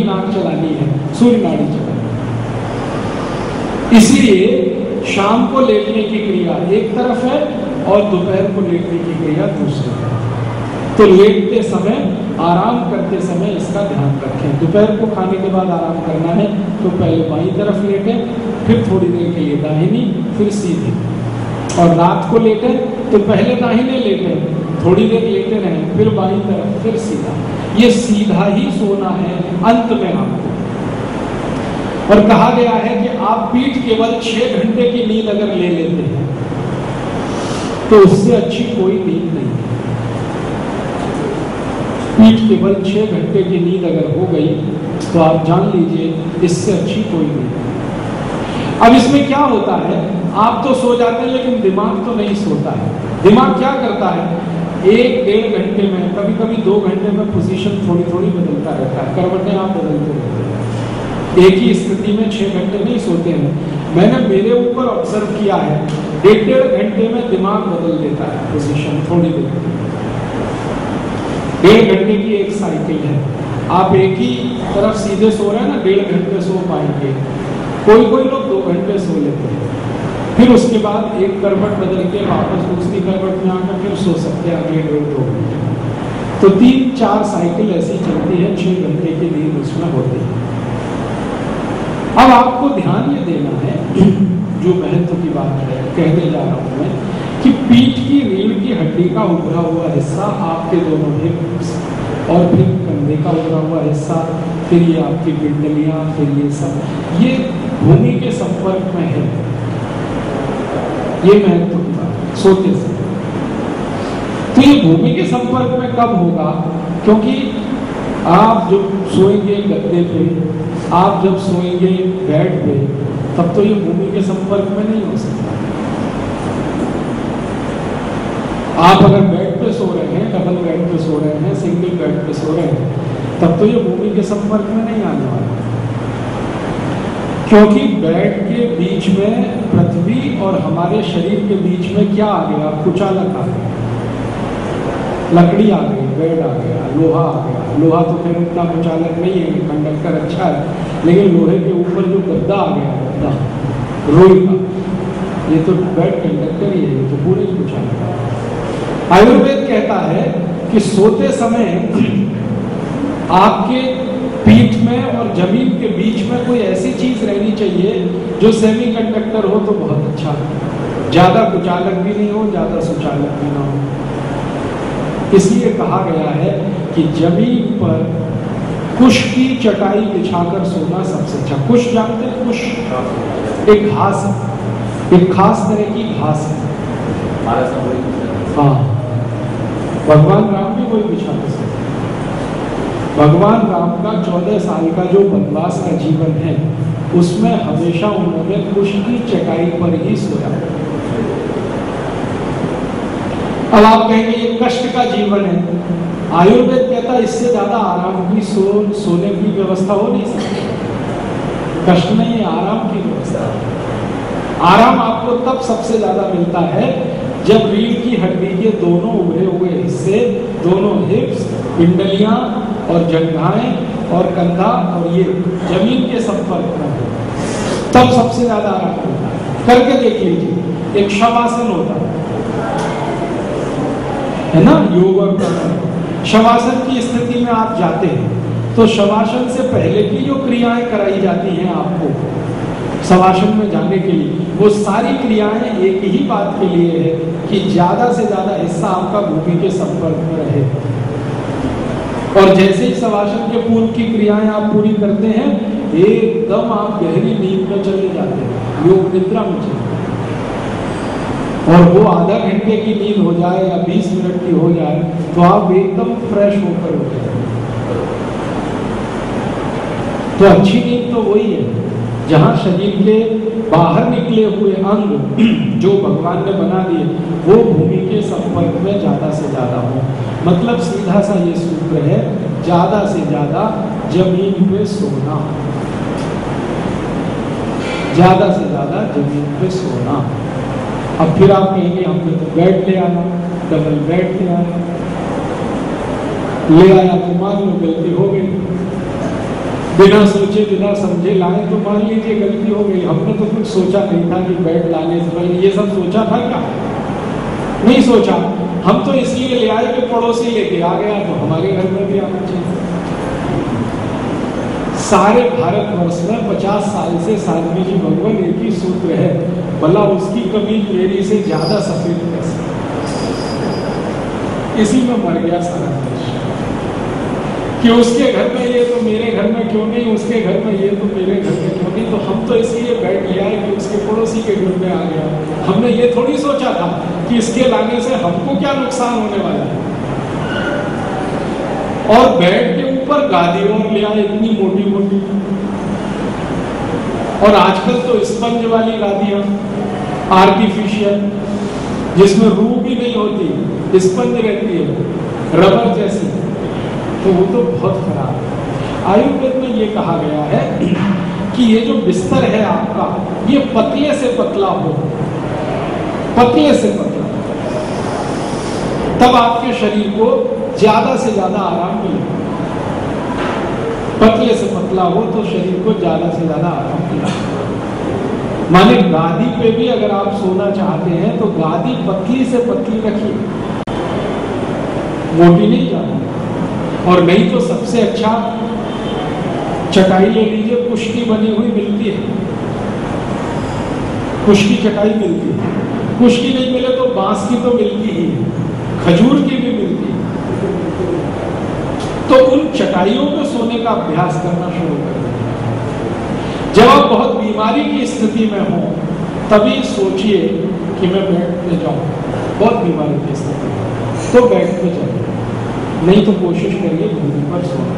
A: नाक चलानी है, सूर्य नाड़ी चलानी है। इसलिए शाम को लेटने की क्रिया एक तरफ है और दोपहर को लेटने की क्रिया दूसरी है। तो लेटते समय, आराम करते समय इसका ध्यान रखें। दोपहर को खाने के बाद आराम करना है तो पहले बाईं तरफ लेटें, फिर थोड़ी देर के लिए दाहिनी, फिर सीधी। और रात को लेटें तो पहले दाहिने लेटें, थोड़ी देर लेटे रहें, फिर बाईं तरफ, फिर सीधा। ये सीधा ही सोना है अंत में आपको। और कहा गया है कि आप पीठ केवल 6 घंटे की नींद अगर ले लेते हैं तो उससे अच्छी कोई नींद नहीं है। पीठ केवल 6 घंटे की नींद अगर हो गई तो आप जान लीजिए इससे अच्छी कोई नींद नहीं। अब इसमें क्या होता है, आप तो सो जाते हैं लेकिन दिमाग तो नहीं सोता है। दिमाग क्या करता है, 1-1.5 घंटे में, कभी कभी 2 घंटे में पोजीशन थोड़ी थोड़ी बदलता रहता है, करवटें आप बदलते रहते हैं। एक ही स्थिति में 6 घंटे नहीं सोते हैं। मैंने मेरे ऊपर ऑब्जर्व किया है, 1.5 घंटे में दिमाग बदल देता है पोजीशन, थोड़ी देर। 1.5 घंटे की एक साइकिल है। आप एक ही तरफ सीधे सो रहे हैं ना, 1.5 घंटे सो पाएंगे। कोई लोग 2 घंटे सो लेते हैं, फिर उसके बाद एक करवट बदल के वापस दूसरी करवट में आकर फिर सो सकते हैं अगले 1.5-2 घंटे। तो 3-4 साइकिल ऐसी चलती है, 6 घंटे की नींद उसमें होती है। अब आपको ध्यान ये देना है, जो महत्व की बात है कहने जा रहा हूं मैं, कि पीठ की रीढ़ की हड्डी का उभरा हुआ हिस्सा, आपके दोनों हिप्स, और फिर कंधे का उभरा हुआ हिस्सा, फिर ये आपकी पिंडलियां, फिर ये सब, ये भूमि के संपर्क में है। ये महत्व की बात सोते से। तो ये भूमि के संपर्क में कब होगा? क्योंकि आप जब सोएंगे गद्दे पे, आप जब सोएंगे बेड पे, तब तो ये भूमि के संपर्क में नहीं हो सकता। आप अगर बेड पे सो रहे हैं, डबल बेड पे सो रहे हैं, सिंगल बेड पे सो रहे हैं, तब तो ये भूमि के संपर्क में नहीं आने वाला, क्योंकि बेड के बीच में पृथ्वी और हमारे शरीर के बीच में क्या आ गया? कुचालक आ गया, लकड़ी आ गई, बेड आ गया, लोहा आ गया। लोहा तो फिर उतना कुचालक नहीं है, कंडक्टर अच्छा है, लेकिन लोहे के ऊपर जो गद्दा आ गया, गद्दा रोई का, ये तो बेड कंडक्टर ही है, तो पूरे कुचालक है। आयुर्वेद कहता है कि सोते समय आपके पीठ में और जमीन के बीच में कोई ऐसी चीज रहनी चाहिए जो सेमी कंडक्टर हो तो बहुत अच्छा, ज्यादा कुचालक भी नहीं हो, ज्यादा सुचालक भी ना हो। इसलिए कहा गया है कि जमीन पर कुश की चटाई बिछाकर सोना सबसे अच्छा। कुश जानते हैं? कुश एक घास है, एक खास तरह की घास है। हाँ, भगवान राम भी वही बिछाते थे। भगवान राम का 14 साल का जो वनवास का जीवन है, उसमें हमेशा उन्होंने कुश की चटाई पर ही सोया। अब आप कहेंगे ये कष्ट का जीवन है। आयुर्वेद कहता है इससे ज्यादा आराम की सोने की व्यवस्था हो नहीं सकती। कष्ट नहीं है, आराम की व्यवस्था। आराम आपको तब सबसे ज्यादा मिलता है जब रीढ़ की हड्डी के दोनों उभरे हुए हिस्से, दोनों हिप्स, पिंडलियां और जंघाएं और कंधा और ये जमीन के संपर्क में हो, तब सबसे ज्यादा आराम मिलता है। करके देख लीजिए, एक शवासन होता है ना, योग का शवासन की स्थिति में आप जाते हैं तो शवासन से पहले की जो क्रियाएं कराई जाती हैं आपको शवासन में जाने के लिए, वो सारी क्रियाएं एक ही बात के लिए है कि ज्यादा से ज्यादा हिस्सा आपका भूमि के संपर्क में रहे। और जैसे ही शवासन के पूर्व की क्रियाएं आप पूरी करते हैं, एकदम आप गहरी नींद में चले जाते हैं, योग निद्रा में चले। और वो आधा घंटे की नींद हो जाए या 20 मिनट की हो जाए तो आप एकदम फ्रेश होकर उठे। तो अच्छी नींद तो वही है जहां शरीर के बाहर निकले हुए अंग जो भगवान ने बना दिए वो भूमि के संपर्क में ज्यादा से ज्यादा हो। मतलब सीधा सा ये सूत्र है, ज्यादा से ज्यादा जमीन पे सोना, ज्यादा से ज्यादा जमीन पे सोना। अब फिर आप कहेंगे हमने तो बेड ले आना, डबल बेड ले आया तो मान लो गलती हो गई, बिना सोचे बिना समझे लाए तो मान लीजिए गलती हो गई। हमने तो कुछ सोचा नहीं था कि बेड लाने से पहले ये सब सोचा था क्या? नहीं सोचा। हम तो इसलिए ले आए कि पड़ोसी लेके आ गया तो हमारे घर में भी आना चाहिए। सारे भारतवर्ष में 50 साल से साध्वी जी भगवान एक ही सूत्र है, भला उसकी कमीज मेरी से ज्यादा सफेद कैसे? इसी में मर गया सारा देश कि उसके घर में ये तो मेरे घर में क्यों नहीं, उसके घर में ये तो मेरे घर में क्यों नहीं। तो हम तो इसलिए बैठ लिया है कि उसके पड़ोसी के घर में आ गया। हमने ये थोड़ी सोचा था कि इसके लाने से हमको क्या नुकसान होने वाला है। और बेड के ऊपर गादी और ले आए इतनी मोटी मोटी, और आजकल तो स्पंज वाली गादियां आर्टिफिशियल, जिसमें रूह भी नहीं होती, स्पंज रहती है रबर जैसी, तो वो तो बहुत खराब है। आयुर्वेद में ये कहा गया है कि ये जो बिस्तर है आपका, ये पतले से पतला हो, पतले से पतला, तब आपके शरीर को ज्यादा से ज्यादा आराम मिलेगा। पतले से पतला हो तो शरीर को ज्यादा से ज्यादा आराम मिलेगा। माने गादी पे भी अगर आप सोना चाहते हैं तो गादी पतली से पतली रखिए, मोटी नहीं जाना। और नहीं तो सबसे अच्छा चटाई ले लीजिए, कुश की बनी हुई मिलती है, कुश की चटाई मिलती है, कुश की नहीं मिले तो बांस की तो मिलती ही है, खजूर की भी मिलती है। तो उन चटाइयों पे सोने का अभ्यास करना शुरू कर दें। जब आप बहुत बीमारी की स्थिति में हो तभी सोचिए कि मैं बेड पे जाऊं, बहुत बीमारी की स्थिति में तो बेड पे जाइए, नहीं तो कोशिश करिए भूमि पर सोना।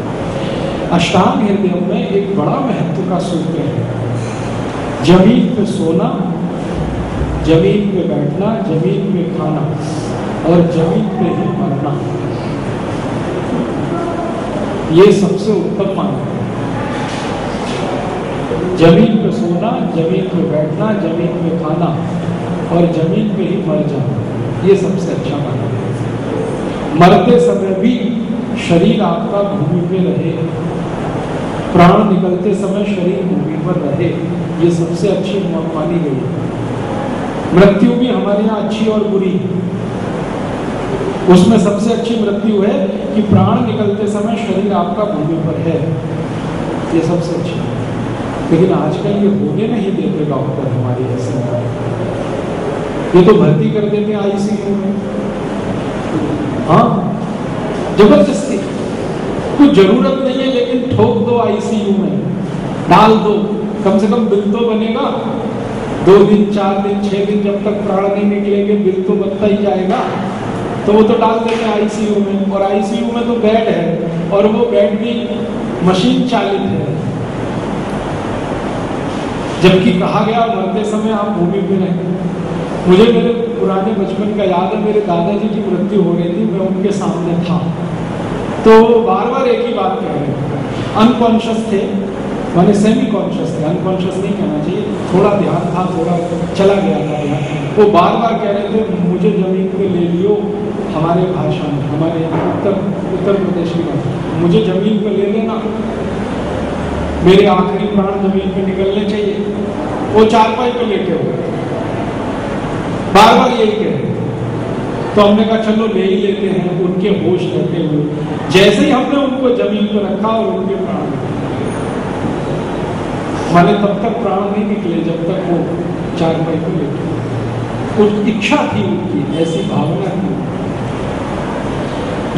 A: अष्टांग हृदय में एक बड़ा महत्व का सूत्र है, जमीन पे सोना, जमीन पे बैठना, जमीन पे खाना और जमीन पे ही मरना, ये सबसे उत्तम माना है। जमीन पे सोना, जमीन पे बैठना, जमीन पे खाना और जमीन पे ही मर जाना, ये सबसे अच्छा माना है। मरते समय भी शरीर आपका भूमि पे रहे, प्राण निकलते समय शरीर भूमि पर रहे, ये सबसे अच्छी मानी गई है। मृत्यु भी हमारे यहाँ अच्छी और बुरी है, उसमें सबसे अच्छी मृत्यु है कि प्राण निकलते समय शरीर आपका भूमि पर है, ये सबसे अच्छी है। लेकिन आजकल ये होने नहीं देते डॉक्टर हमारी ऐसे, ये तो भर्ती कर देते हैं आईसीयू में, हाँ जबरदस्ती, कुछ जरूरत नहीं है लेकिन ठोक दो आईसीयू में, डाल दो, कम से कम बिल तो बनेगा। 2 दिन 4 दिन 6 दिन जब तक प्राण नहीं निकलेंगे बिल तो बनता ही जाएगा, तो वो तो डाल देते हैं आईसीयू में। और आईसीयू में तो बेड है और वो बेड भी मशीन चालित है, जबकि कहा गया मरते समय आप भूमि पे रहें। मुझे मेरे पुराने बचपन का याद है, मेरे दादाजी की मृत्यु हो रही थी, मैं उनके सामने था, तो बार बार एक ही बात कह रहे थे, अनकॉन्शियस थे, माने सेमी कॉन्शियस थे, अनकॉन्शियस नहीं कहना चाहिए, थोड़ा ध्यान था, थोड़ा चला गया था यहाँ। वो बार बार कह रहे थे मुझे जमीन पे ले लियो, हमारे भाषा में, हमारे उत्तर प्रदेश की भाषा, मुझे जमीन पे ले लेना, मेरे आखिरी प्राण जमीन पे निकलने चाहिए। वो चारपाई पे लेटे हुए बार बार यही कह रहे थे। तो हमने कहा चलो ले ही लेते हैं, उनके होश रहते हुए। जैसे ही हमने उनको जमीन पर रखा और उनके प्राण माने तब तक प्राण नहीं निकले जब तक वो चारपाई पे लेटे। कुछ इच्छा थी उनकी, ऐसी भावना थी।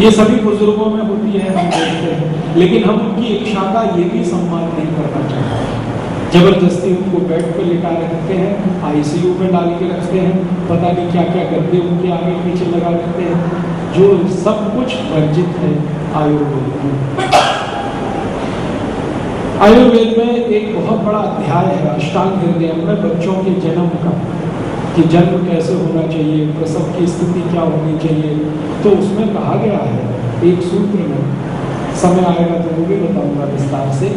A: ये सभी बुजुर्गों में होती है, हम देखते हैं, लेकिन हम उनकी इच्छा का ये भी सम्मान नहीं करना चाहते। जबरदस्ती उनको बेड पर लिटा रखते हैं, आईसीयू में डाल के रखते हैं, पता नहीं क्या क्या गद्दे उनके आगे पीछे लगा देते हैं, जो सब कुछ वर्जित है आयुर्वेद में। आयुर्वेद में एक बहुत बड़ा अध्याय है अष्टांग हृदय में, बच्चों के जन्म का, कि जन्म कैसे होना चाहिए, प्रसव की स्थिति क्या होनी चाहिए। तो उसमें कहा गया है एक सूत्र में, समय आएगा तो वो भी बताऊंगा विस्तार से,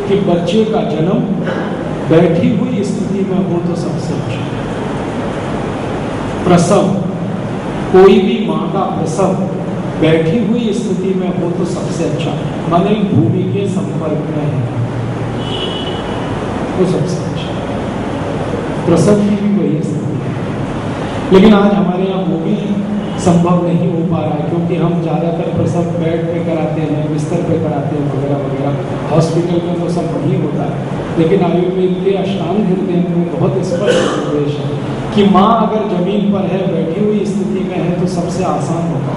A: कि बच्चे का जन्म बैठी हुई स्थिति में हो तो सबसे अच्छा। प्रसव, कोई भी माँ का प्रसव बैठी हुई स्थिति में हो तो सबसे अच्छा, माने भूमि के संपर्क में है वो सबसे अच्छा। प्रसव की भी वही स्थिति है, लेकिन आज हमारे यहाँ वो भी संभव नहीं हो पा रहा है, क्योंकि हम ज़्यादातर प्रसव बेड पे कराते हैं, बिस्तर पे कराते हैं वगैरह वगैरह। हॉस्पिटल में तो सब वही होता है, लेकिन आयुर्वेद के अष्टांग हृदय में बहुत स्पष्ट निर्देश है कि माँ अगर जमीन पर है, बैठी हुई स्थिति में है तो सबसे आसान होगा।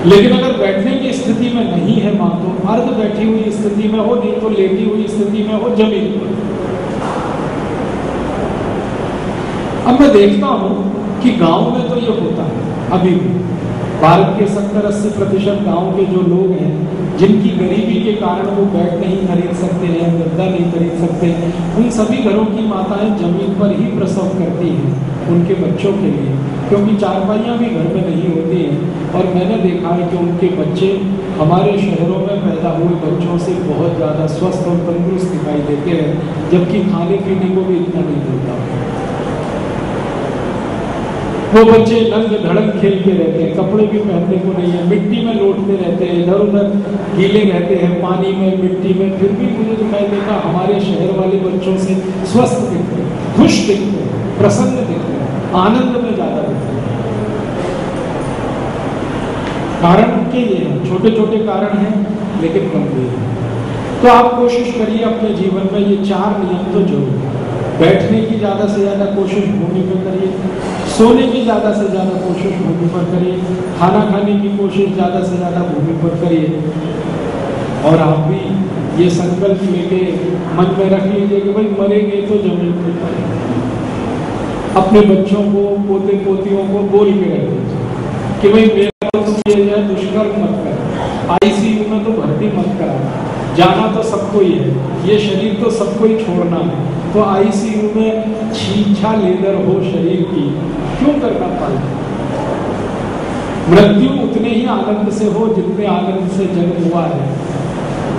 A: लेकिन अगर बैठने की स्थिति में नहीं है माँ, तो अर्ध बैठी हुई स्थिति में हो, नहीं तो लेटी हुई स्थिति में हो जमीन पर। अब मैं देखता हूँ कि गांव में तो ये होता है अभी भी। भारत के 70-80% गांव के जो लोग हैं, जिनकी गरीबी के कारण वो बेड नहीं खरीद सकते हैं, गद्दा नहीं खरीद सकते, उन सभी घरों की माताएं जमीन पर ही प्रसव करती हैं उनके बच्चों के लिए, क्योंकि चारपाइयाँ भी घर में नहीं होती हैं। और मैंने देखा है कि उनके बच्चे हमारे शहरों में पैदा हुए बच्चों से बहुत ज़्यादा स्वस्थ और तंदुरुस्त दिखाई देते हैं, जबकि खाने पीने को भी इतना नहीं मिलता। वो बच्चे नंग धड़क खेलते रहते हैं, कपड़े भी पहनने को नहीं है, मिट्टी में लौटते रहते हैं, इधर उधर गीले रहते हैं, पानी में, मिट्टी में, फिर भी मुझे दिखाई देता हमारे शहर वाले बच्चों से स्वस्थ दिखते हैं, खुश दिखते हैं, प्रसन्न दिखते हैं, आनंद में ज्यादा दिखते हैं। कारण उनके ये हैं, छोटे छोटे कारण हैं लेकिन गंभीर हैं। तो आप कोशिश करिए अपने जीवन में ये 4 नियम तो जरूर। बैठने की ज़्यादा से ज़्यादा कोशिश भूमि पर करिए, सोने की ज़्यादा से ज़्यादा कोशिश भूमि पर करिए, खाना खाने की कोशिश ज़्यादा से ज़्यादा भूमि पर करिए। और आप भी ये संकल्प लेके मन में रख लीजिए कि भाई मरेंगे तो जमीन पर। अपने बच्चों को, पोते पोतियों को बोल के रख दीजिए कि भाई मेरा तो किए जाए, दुष्कर्म मत कर, आईसीयू में तो भर्ती मत करा, जाना तो सबको ही है, ये शरीर तो सबको ही छोड़ना है, तो आईसीयू में छीछा लेदर हो शरीर की क्यों करना पाए। मृत्यु उतने ही आनंद से हो जितने आनंद से जन्म हुआ है,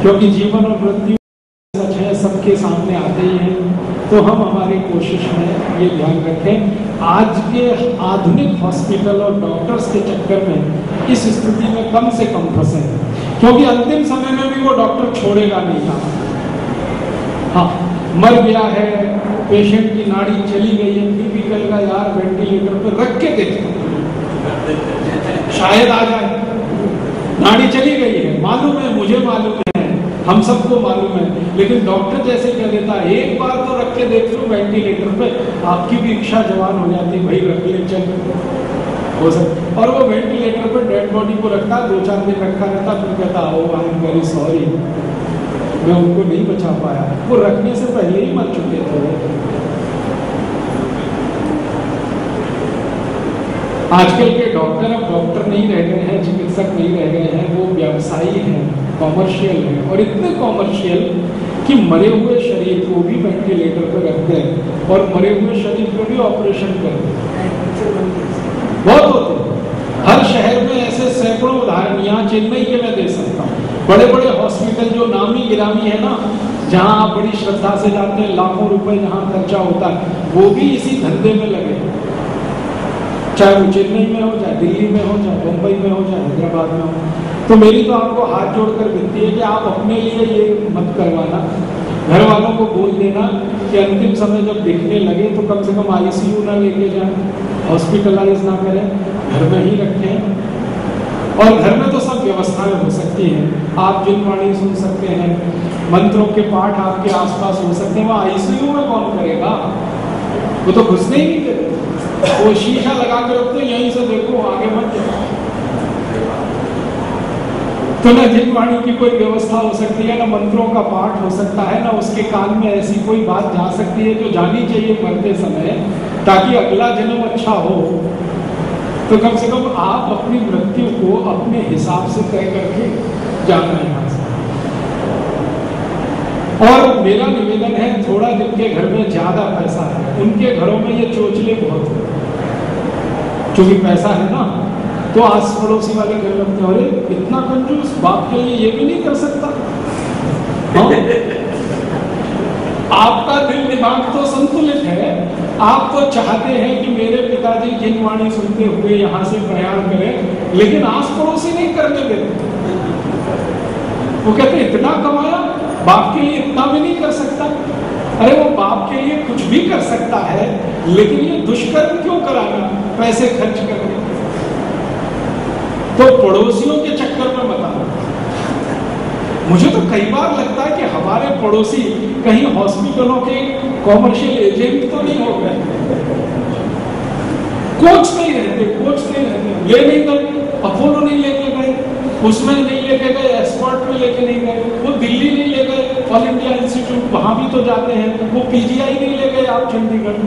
A: क्योंकि जीवन और मृत्यु सच है, सबके सामने आते ही हैं। तो हम हमारी कोशिश में ये ध्यान रखें, आज के आधुनिक हॉस्पिटल और डॉक्टर्स के चक्कर में इस स्थिति में कम से कम फंसे, क्योंकि अंतिम समय में भी वो डॉक्टर छोड़ेगा नहीं था। हाँ, मर गया है, पेशेंट की नाड़ी चली गई है, बीपी कहेगा यार वेंटिलेटर पर रख के देखो शायद आ जाए, नाड़ी चली गई है, मालूम है, मुझे मालूम है, हम सबको मालूम है, लेकिन डॉक्टर जैसे कह देता है एक बार तो रख के देख लो वेंटिलेटर पे, आपकी भी इच्छा जवान हो जाती है, भाई रख ले चल हो सकता। और वो वेंटिलेटर पे डेड बॉडी को रखता, 2-4 दिन रखा रहता, फिर कहता ओ आई एम वेरी सॉरी, मैं उनको नहीं बचा पाया, वो रखने से पहले ही मर चुके थे। आजकल के डॉक्टर अब डॉक्टर नहीं रह गए हैं, चिकित्सक नहीं रह गए हैं, वो व्यवसायी हैं, कॉमर्शियल हैं, और इतने कॉमर्शियल कि मरे हुए शरीर को भी वेंटिलेटर पर रखते हैं और मरे हुए शरीर को भी ऑपरेशन करते हैं। बहुत होते हैं, हर शहर में ऐसे सैकड़ों उदाहरण, यहाँ चेन्नई के मैं दे सकता हूँ। बड़े बड़े हॉस्पिटल जो नामी गिरामी है ना, जहाँ आप बड़ी श्रद्धा से जाते हैं, लाखों रुपए जहाँ खर्चा होता है, वो भी इसी धंधे में लगे, चाहे वो चेन्नई में हो, चाहे दिल्ली में हो, चाहे मुंबई में हो, चाहे हैदराबाद में हो। तो मेरी तो आपको हाथ जोड़कर विनती है कि आप अपने लिए ये मत करवाना, घर वालों को बोल देना कि अंतिम समय जब दिखने लगे तो कम से कम आईसीयू ना लेके जाएं, हॉस्पिटलाइज ना करें, घर में ही रखें। और घर में तो सब व्यवस्थाएं हो सकती हैं, आप जिनवाणी सुन सकते हैं, मंत्रों के पाठ आपके आसपास हो सकते हैं, वहाँ आईसीयू में कौन करेगा, वो तो घुसने ही नहीं देते, वो शीशा लगा के रखते, यहीं से देखो आगे मत जाओ। तो न जिनवाणी की कोई व्यवस्था हो सकती है, ना मंत्रों का पाठ हो सकता है, ना उसके कान में ऐसी कोई बात जा सकती है जो जानी चाहिए मरते समय, ताकि अगला जन्म अच्छा हो। तो कम से कम आप अपनी मृत्यु को अपने हिसाब से तय करके जाना है यहाँ से। और मेरा निवेदन है, थोड़ा जिनके घर में ज्यादा पैसा है उनके घरों में ये चोचले बहुत है, क्योंकि पैसा है ना, तो आस पड़ोसी वाले घर लगते हैं, अरे इतना कंजूस, बाप के लिए ये भी नहीं कर सकता। हाँ? आपका दिल दिमाग तो संतुलित है, आप तो चाहते हैं कि मेरे पिताजी जिनवाणी सुनते हुए यहाँ से प्रयाण करें, लेकिन आस पड़ोसी नहीं करने देते। वो कहते इतना कमाया, बाप के लिए इतना भी नहीं कर सकता। अरे वो बाप के लिए कुछ भी कर सकता है, लेकिन ये दुष्कर्म क्यों कराना पैसे खर्च करके। तो पड़ोसियों के चक्कर में मत आना। मुझे तो कई बार लगता है कि हमारे पड़ोसी कहीं हॉस्पिटलों के कॉमर्शियल एजेंट तो नहीं हो गए, कोच नहीं रहते, ले नहीं गए, अपोलो नहीं लेके गए, उसमें नहीं लेके गए, एस्कॉर्ट में लेके नहीं गए, वो दिल्ली नहीं ले गए, ऑल इंडिया इंस्टीट्यूट वहां भी तो जाते हैं, वो पीजीआई नहीं ले गए आप चंडीगढ़।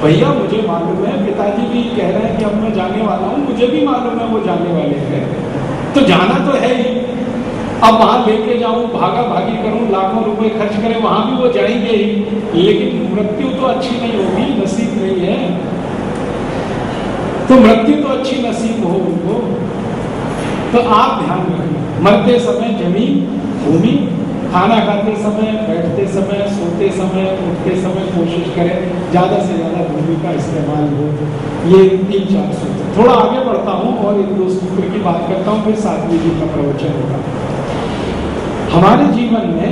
A: भैया मुझे मालूम है, पिताजी भी कह रहे हैं कि अब मैं जाने वाला हूँ, मुझे भी मालूम है वो जाने वाले हैं, तो जाना तो है ही। अब वहां लेके जाऊं, भागा भागी करूं, लाखों रुपए खर्च करें, वहां भी वो जाएंगे ही, लेकिन मृत्यु तो अच्छी नहीं होगी, नसीब नहीं है। तो मृत्यु तो अच्छी नसीब हो उनको। तो आप ध्यान रखें, मरते समय जमीन, भूमि, खाना खाते समय, बैठते समय, सोते समय, उठते समय कोशिश करें ज्यादा से ज्यादा भूमि का इस्तेमाल हो। ये 3-4 सूत्र। थोड़ा आगे बढ़ता हूँ और 1-2 सूत्र की बात करता हूँ, फिर साध्वी जी का प्रवचन होगा। हमारे जीवन में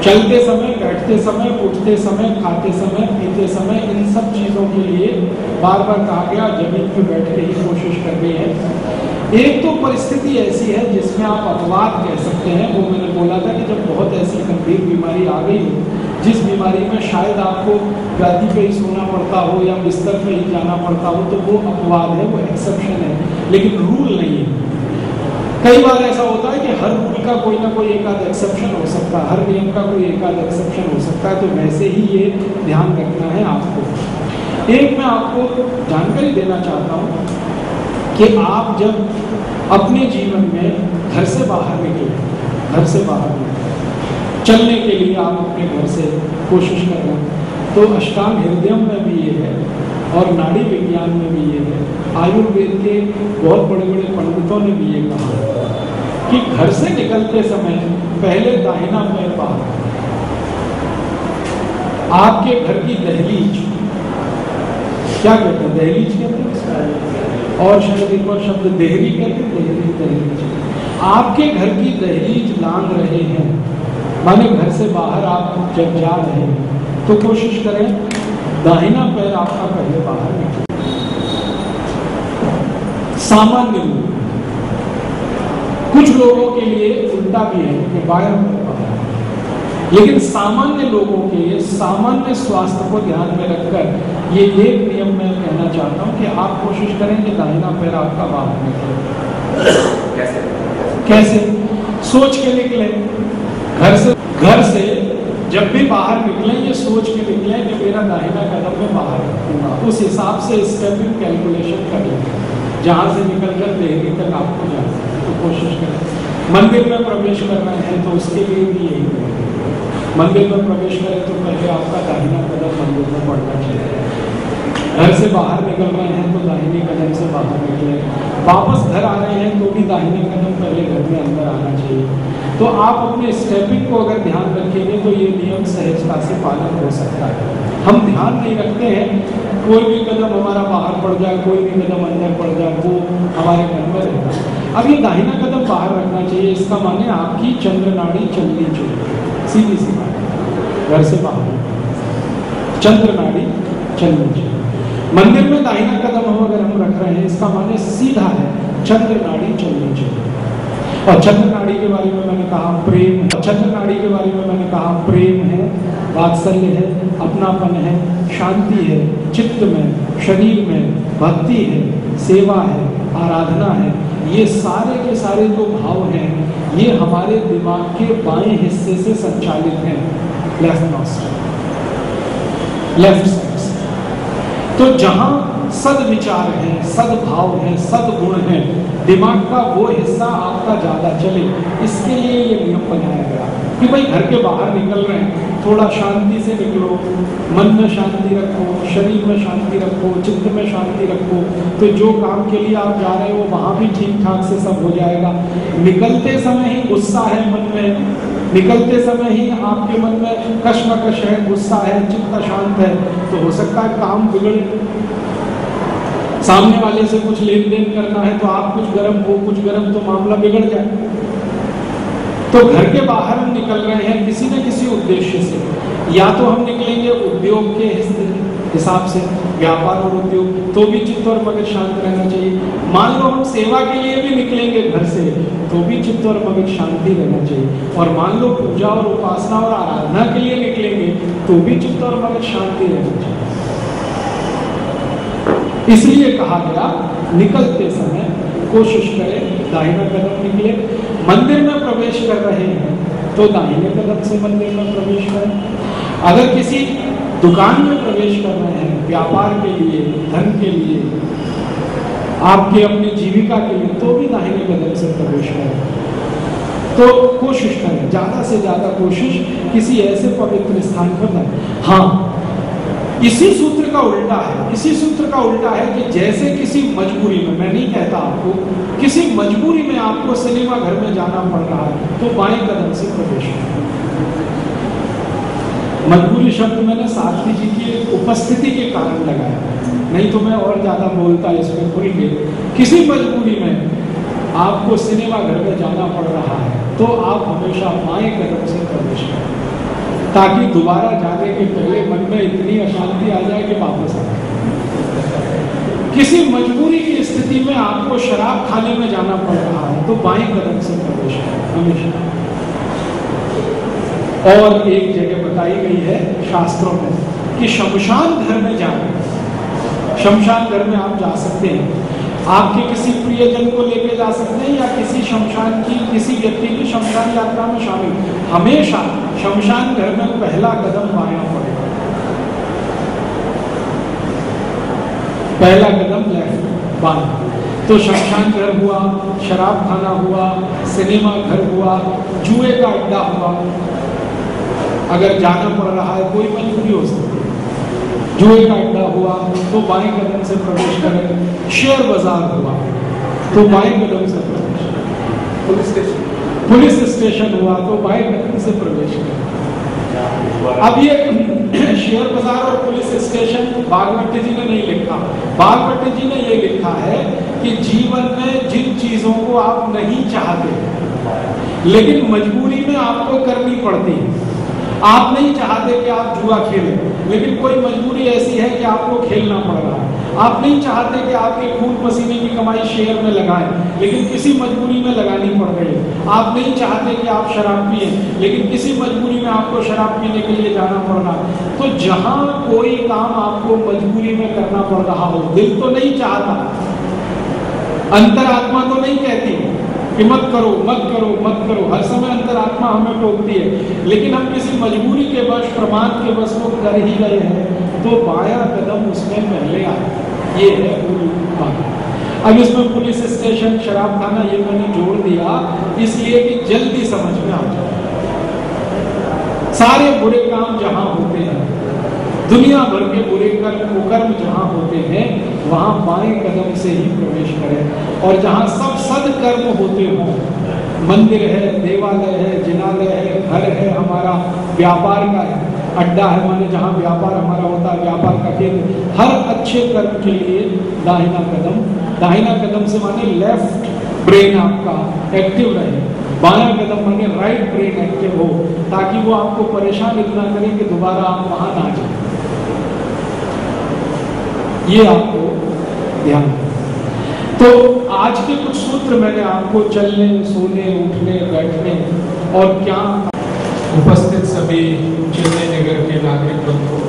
A: चलते समय, बैठते समय, उठते समय, खाते समय, पीते समय, इन सब चीज़ों के लिए बार बार कहा गया जमीन पर बैठ के ही कोशिश करनी है। एक तो परिस्थिति ऐसी है जिसमें आप अपवाद कह सकते हैं, वो मैंने बोला था कि जब बहुत ऐसी गंभीर बीमारी आ गई हो, जिस बीमारी में शायद आपको गादी पे ही सोना पड़ता हो या बिस्तर पे ही जाना पड़ता हो, तो वो अपवाद है, वो एक्सेप्शन है, लेकिन रूल नहीं है। कई बार ऐसा होता है कि हर रूल का कोई ना कोई एक आध एक्सेप्शन हो सकता है, हर नियम का कोई एक आध एक्सेप्शन हो सकता है, तो वैसे ही ये ध्यान रखना है आपको। एक मैं आपको जानकारी देना चाहता हूँ कि आप जब अपने जीवन में घर से बाहर निकले, घर से बाहर निकले चलने के लिए आप अपने घर से कोशिश कर रहे हैं, तो अष्टांग हृदयम में भी ये है और नाड़ी विज्ञान में भी ये है, आयुर्वेद के बहुत बड़े बड़े पंडितों ने भी ये कहा कि घर से निकलते समय पहले दाहिना पैर बाहर, आपके घर की दहलीज, क्या कहते हैं, दहलीज कहते हैं, और शायद एक और शब्द देहरी कहते हैं, देहरी, दहलीज। आपके घर की दहलीज लांघ रहे हैं, माने घर से बाहर आप जब जा रहे हैं, तो कोशिश करें दाहिना पैर आपका पहले बाहर निकले। सामान्य लोग, कुछ लोगों के लिए उल्टा भी है कि बाएं पैर बाहर, लेकिन सामान्य लोगों के लिए सामान्य स्वास्थ्य को ध्यान में रखकर ये एक नियम मैं कहना चाहता हूं कि आप कोशिश करें कि दाहिना पैर आपका बाहर निकले। कैसे? सोच के निकले, घर से जब भी बाहर निकले ये सोच के निकले कि मेरा दाहिना कदम में बाहर रखूंगा, उस हिसाब से स्टेपिंग कैलकुलेशन कर लें, जहाँ से निकलकर देहरी तक आपको जाना है, तो कोशिश करें। मंदिर में प्रवेश कर रहे हैं तो उसके लिए भी यही करें, मंदिर में प्रवेश करें तो पहले आपका दाहिना कदम मंदिर में पड़ना चाहिए। घर से बाहर निकल रहे हैं तो दाहिने कदम से बाहर निकले, वापस घर आ रहे हैं तो भी दाहिने कदम पहले घर में अंदर आना चाहिए। तो आप अपने स्टेपिंग को अगर ध्यान रखेंगे तो ये नियम सहजता से पालन हो सकता है। हम ध्यान नहीं रखते हैं, कोई भी कदम हमारा बाहर पड़ जाए, कोई भी कदम अंदर पड़ जाए, वो हमारे मन में रहता। अब ये दाहिना कदम बाहर रखना चाहिए, इसका माने आपकी चंद्र नाड़ी चलनी चाहिए, सीधी सी बात, घर से बाहर चंद्र नाड़ी चलनी चाहिए। मंदिर में दाहिना कदम हम अगर हम रख रहे हैं, इसका माने सीधा है, चंद्र नाड़ी चलनी चाहिए। और चंद्र नाड़ी के बारे में मैंने कहा प्रेम, चंद्र नाड़ी के बारे में मैंने कहा प्रेम है, वात्सल्य है, अपनापन है, शांति है, चित्त में, शरीर में, भक्ति है, सेवा है, आराधना है। ये सारे के सारे जो भाव हैं, ये हमारे दिमाग के बाएं हिस्से से संचालित हैं, लेफ्ट नॉस्ट्रल, लेफ्ट साइड से। तो जहां सद्विचार है, सद्भाव है, सद्गुण है, दिमाग का वो हिस्सा आपका ज्यादा चले, इसके लिए ये नियम बनाया गया कि भाई घर के बाहर निकल रहे हैं, थोड़ा शांति से निकलो, मन में शांति रखो, शरीर में शांति रखो, चित्त में शांति रखो, तो जो काम के लिए आप जा रहे हो वहां भी ठीक ठाक से सब हो जाएगा। निकलते समय ही गुस्सा है मन में, निकलते समय ही आपके मन में कश्मकश है, गुस्सा है, चित्त शांत है, तो हो सकता है काम बिगड़े। सामने वाले से कुछ लेन देन करना है तो आप कुछ गरम हो, कुछ गरम, तो मामला बिगड़ जाए। तो घर के बाहर हम निकल रहे हैं किसी न किसी उद्देश्य से, या तो हम निकलेंगे उद्योग के हिसाब से, व्यापार और उद्योग, तो भी चित्त और मगज शांत रहना चाहिए। मान लो हम सेवा के लिए भी निकलेंगे घर से, तो भी चित्त और मगज शांति रहना चाहिए। और मान लो पूजा और उपासना और आराधना के लिए निकलेंगे, तो भी चित्त और मगज शांति रहना चाहिए। इसलिए कहा गया निकलते समय कोशिश करें दाहिना कदम निकले। मंदिर में प्रवेश कर रहे हैं तो दाहिने कदम से मंदिर में प्रवेश करें। अगर किसी दुकान में प्रवेश कर रहे हैं व्यापार के लिए, धन के लिए, आपके अपनी जीविका के लिए, तो भी दाहिने कदम से प्रवेश करें। तो कोशिश करें, ज्यादा से ज्यादा कोशिश किसी ऐसे पवित्र स्थान पर जाए। हाँ, इसी सूत्र का उल्टा है, इसी सूत्र का उल्टा है कि जैसे किसी मजबूरी में, मैं नहीं कहता आपको, किसी मजबूरी में आपको सिनेमा घर में जाना पड़ रहा है तो बाएं कदम से प्रवेश करें। मजबूरी शब्द मैंने सारथी जी की उपस्थिति के कारण लगाया, नहीं तो मैं और ज्यादा बोलता इसमें भूल गए। किसी मजबूरी में आपको सिनेमा घर में जाना पड़ रहा है तो आप हमेशा बाएं कदम से प्रवेश करें। ताकि दोबारा जाने के पहले मन में इतनी अशांति आ जाए कि वापस आ जाए। किसी मजबूरी की स्थिति में आपको शराब खाने में जाना पड़ रहा है तो बाएं कदम से प्रवेश करें हमेशा। और एक जगह बताई गई है शास्त्रों में कि शमशान घर में जाए। शमशान घर में आप जा सकते हैं, आपके किसी प्रियजन को लेकर जा सकते हैं या किसी शमशान की किसी व्यक्ति की शमशान यात्रा में शामिल। हमेशा शमशान घर में पहला कदम बायां पड़ेगा, पहला कदम लेफ्ट बायां। तो शमशान घर हुआ, शराब खाना हुआ, सिनेमा घर हुआ, जुए का अड्डा हुआ, अगर जाना पड़ रहा है कोई मजबूरी हो सकती है, जुए का अड्डा हुआ तो बाएं कदम से प्रवेश करें। शेयर बाजार हुआ तो बाएं कदम से प्रवेश करें। पुलिस स्टेशन हुआ तो बाएं कदम से प्रवेश करें। अब ये शेयर बाजार और पुलिस स्टेशन बागवती जी ने नहीं लिखा, बागवती जी ने ये लिखा है कि जीवन में जिन चीजों को आप नहीं चाहते लेकिन मजबूरी में आपको करनी पड़ती है। आप नहीं चाहते कि आप जुआ खेलें, लेकिन कोई मजबूरी ऐसी है कि आपको खेलना पड़ रहा है। आप नहीं चाहते कि आपके खून पसीने की कमाई शेयर में लगाएं, लेकिन किसी मजबूरी में लगानी पड़ रही है। आप नहीं चाहते कि आप शराब पिए, लेकिन किसी मजबूरी में आपको शराब पीने के लिए जाना पड़ रहा है। तो जहां कोई काम आपको मजबूरी में करना पड़ रहा हो, दिल तो नहीं चाहता, अंतरात्मा तो नहीं कहती कि मत करो मत करो मत करो, हर समय अंतरात्मा हमें टोकती है, लेकिन हम किसी मजबूरी के वश प्रमाद के वश वो कर ही रहे हैं तो बायां कदम उसमें पहले आए। ये है पूरी बात। अब इसमें पुलिस स्टेशन, शराब खाना ये मैंने जोड़ दिया इसलिए कि जल्दी समझ में आ जाए। सारे बुरे काम जहां होते हैं, दुनिया भर के बुरे कर्म जहां होते हैं वहां बाएं कदम से ही प्रवेश करें। और जहां सब सदकर्म होते हों, मंदिर है, देवालय है, जिनालय है, घर है, हमारा व्यापार का अड्डा है, माने जहां व्यापार हमारा होता है, व्यापार का केंद्र, हर अच्छे कर्म के लिए दाहिना कदम। दाहिना कदम से माने लेफ्ट ब्रेन आपका एक्टिव रहे, बायां कदम माने राइट ब्रेन एक्टिव हो, ताकि वो आपको परेशान इतना करे कि दोबारा आप वहां ना जाए। ये आपको ध्यान। तो आज के कुछ सूत्र मैंने आपको चलने, सोने, उठने, बैठने और क्या उपस्थित सभी चेन्नई नगर के नागरिक बंधुओं,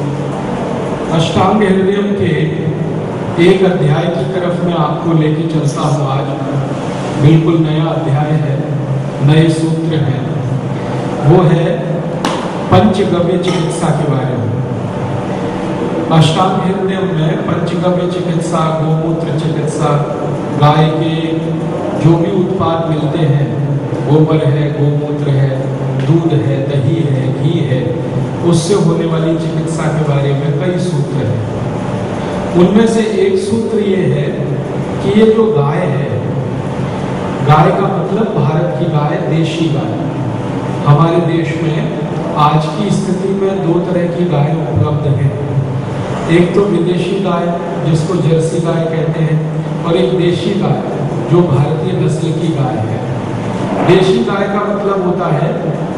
A: अष्टांग हृदयम के एक अध्याय की तरफ मैं आपको लेके चलता हूँ। आज बिल्कुल नया अध्याय है, नए सूत्र हैं, वो है पंचगव्य चिकित्सा के बारे में। अष्टांग हृदय में पंचगव्य चिकित्सा, गोमूत्र चिकित्सा, गाय के जो भी उत्पाद मिलते हैं, गोबर है, गोमूत्र है, दूध है, दही है, घी है, उससे होने वाली चिकित्सा के बारे में कई सूत्र हैं। उनमें से एक सूत्र ये है कि ये जो गाय है, गाय का मतलब भारत की गाय, देशी गाय। हमारे देश में आज की स्थिति में दो तरह की गाय उपलब्ध हैं। एक तो विदेशी गाय जिसको जर्सी गाय कहते हैं, और एक देशी गाय जो भारतीय नस्ल की गाय है। देशी गाय का मतलब होता है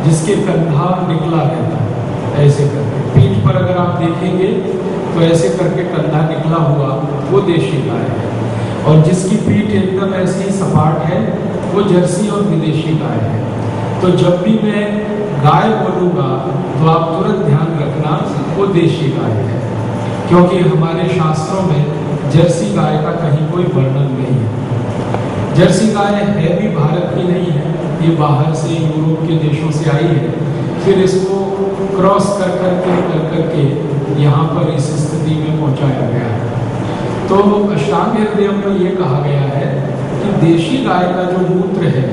A: जिसके कंधा निकला रहता है, ऐसे करके पीठ पर अगर आप देखेंगे तो ऐसे करके कंधा निकला हुआ, वो देशी गाय है। और जिसकी पीठ एकदम ऐसी सपाट है वो जर्सी और विदेशी गाय है। तो जब भी मैं गाय बोलूँगा तो आप तुरंत ध्यान रखना वो देशी गाय है, क्योंकि हमारे शास्त्रों में जर्सी गाय का कहीं कोई वर्णन नहीं है। जर्सी गाय है भी भारत की नहीं है, ये बाहर से यूरोप के देशों से आई है, फिर इसको क्रॉस कर करके यहाँ पर इस स्थिति में पहुँचाया गया है। तो अष्टांग हृदय में ये कहा गया है कि देशी गाय का जो मूत्र है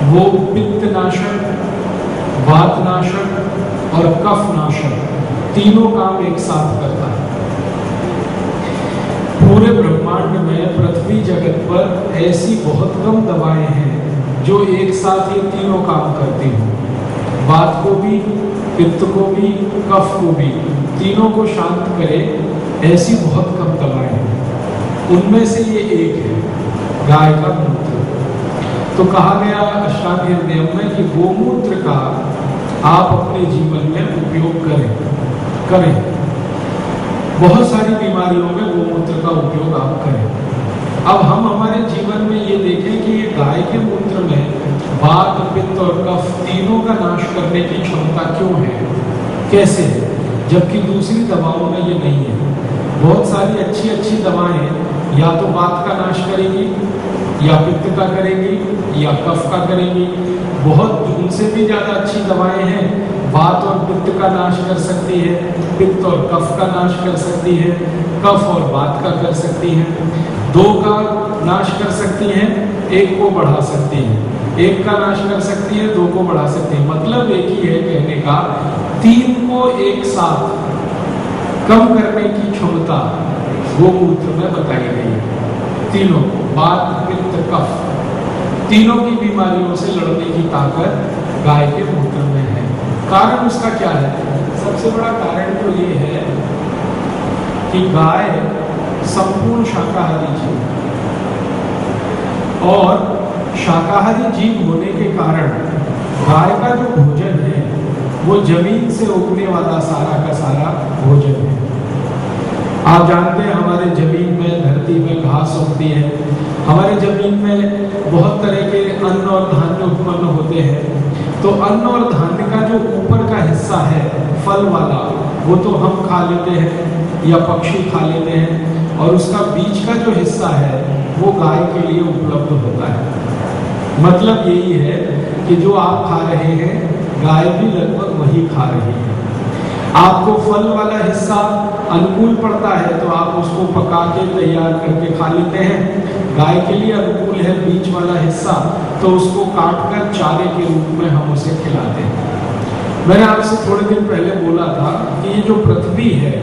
A: वो पित्तनाशक, वातनाशक और कफनाशक तीनों काम एक साथ करता है। पूरे ब्रह्मांड में, पृथ्वी जगत पर ऐसी बहुत कम दवाएं हैं जो एक साथ ये तीनों काम करती हों। वात को भी, पित्त को भी, कफ को भी, तीनों को शांत करे, ऐसी बहुत कम दवाएं हैं। उनमें से ये एक है गाय का मूत्र। तो कहा गया अष्टांग हृदय में कि गोमूत्र का आप अपने जीवन में उपयोग करें। बहुत सारी बीमारियों में गोमूत्र का उपयोग आप करें। अब हम हमारे जीवन में ये देखें कि ये गाय के मूत्र में वात, पित्त और कफ तीनों का नाश करने की क्षमता क्यों है, कैसे है, जबकि दूसरी दवाओं में ये नहीं है। बहुत सारी अच्छी अच्छी दवाएं या तो वात का नाश करेंगी, या पित्त का करेंगी, या कफ का करेंगी। बहुत उनसे भी ज्यादा अच्छी दवाएं हैं, वात और पित्त का नाश कर सकती है, पित्त और कफ का नाश कर सकती है, कफ और वात का कर सकती है, दो का नाश कर सकती है, एक को बढ़ा सकती है, एक का नाश कर सकती है, दो को बढ़ा सकती है। मतलब एक ही है कहने का, तीन को एक साथ कम करने की क्षमता गोमूत्र में बताई गई है। तीनों को, वात, पित्त, कफ, तीनों की बीमारियों से लड़ने की ताकत गाय के मूत्र में है। कारण उसका क्या है? सबसे बड़ा कारण तो ये है कि गाय संपूर्ण शाकाहारी जीव, और शाकाहारी जीव होने के कारण गाय का जो भोजन है वो जमीन से उगने वाला सारा का सारा भोजन है। आप जानते हैं हमारे जमीन में, धरती में घास उगती है, हमारे जमीन में बहुत तरह के अन्न और धान्य उत्पन्न होते हैं। तो अन्न और धान्य का जो ऊपर का हिस्सा है फल वाला, वो तो हम खा लेते हैं या पक्षी खा लेते हैं, और उसका बीच का जो हिस्सा है वो गाय के लिए उपलब्ध होता है। मतलब यही है कि जो आप खा रहे हैं गाय भी लगभग वही खा रही है। आपको फल वाला हिस्सा अनुकूल पड़ता है तो आप उसको पका के तैयार करके खा लेते हैं। गाय के लिए अनुकूल है बीच वाला हिस्सा, तो उसको काट कर चारे के रूप में हम उसे खिलाते हैं। मैंने आपसे थोड़े दिन पहले बोला था कि ये जो पृथ्वी है,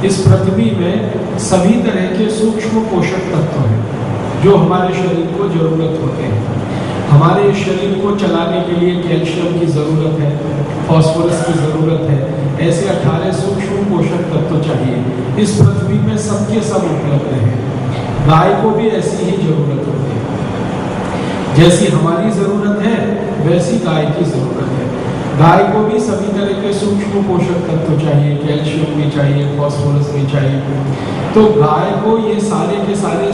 A: इस पृथ्वी में सभी तरह के सूक्ष्म पोषक तत्व हैं जो हमारे शरीर को जरूरत होते हैं। हमारे शरीर को चलाने के लिए कैल्शियम की ज़रूरत है, फास्फोरस की ज़रूरत है, ऐसे 18 सूक्ष्म पोषक तत्व चाहिए। इस पृथ्वी में सबके सब उपलब्ध हैं। गाय को भी ऐसी ही जरूरत होती है, जैसी हमारी ज़रूरत है वैसी गाय की ज़रूरत है। गाय को भी सभी तरह के सूक्ष्म पोषक तत्व चाहिए, कैल्शियम भी चाहिए, फास्फोरस भी चाहिए। तो गाय को ये सारे के सारे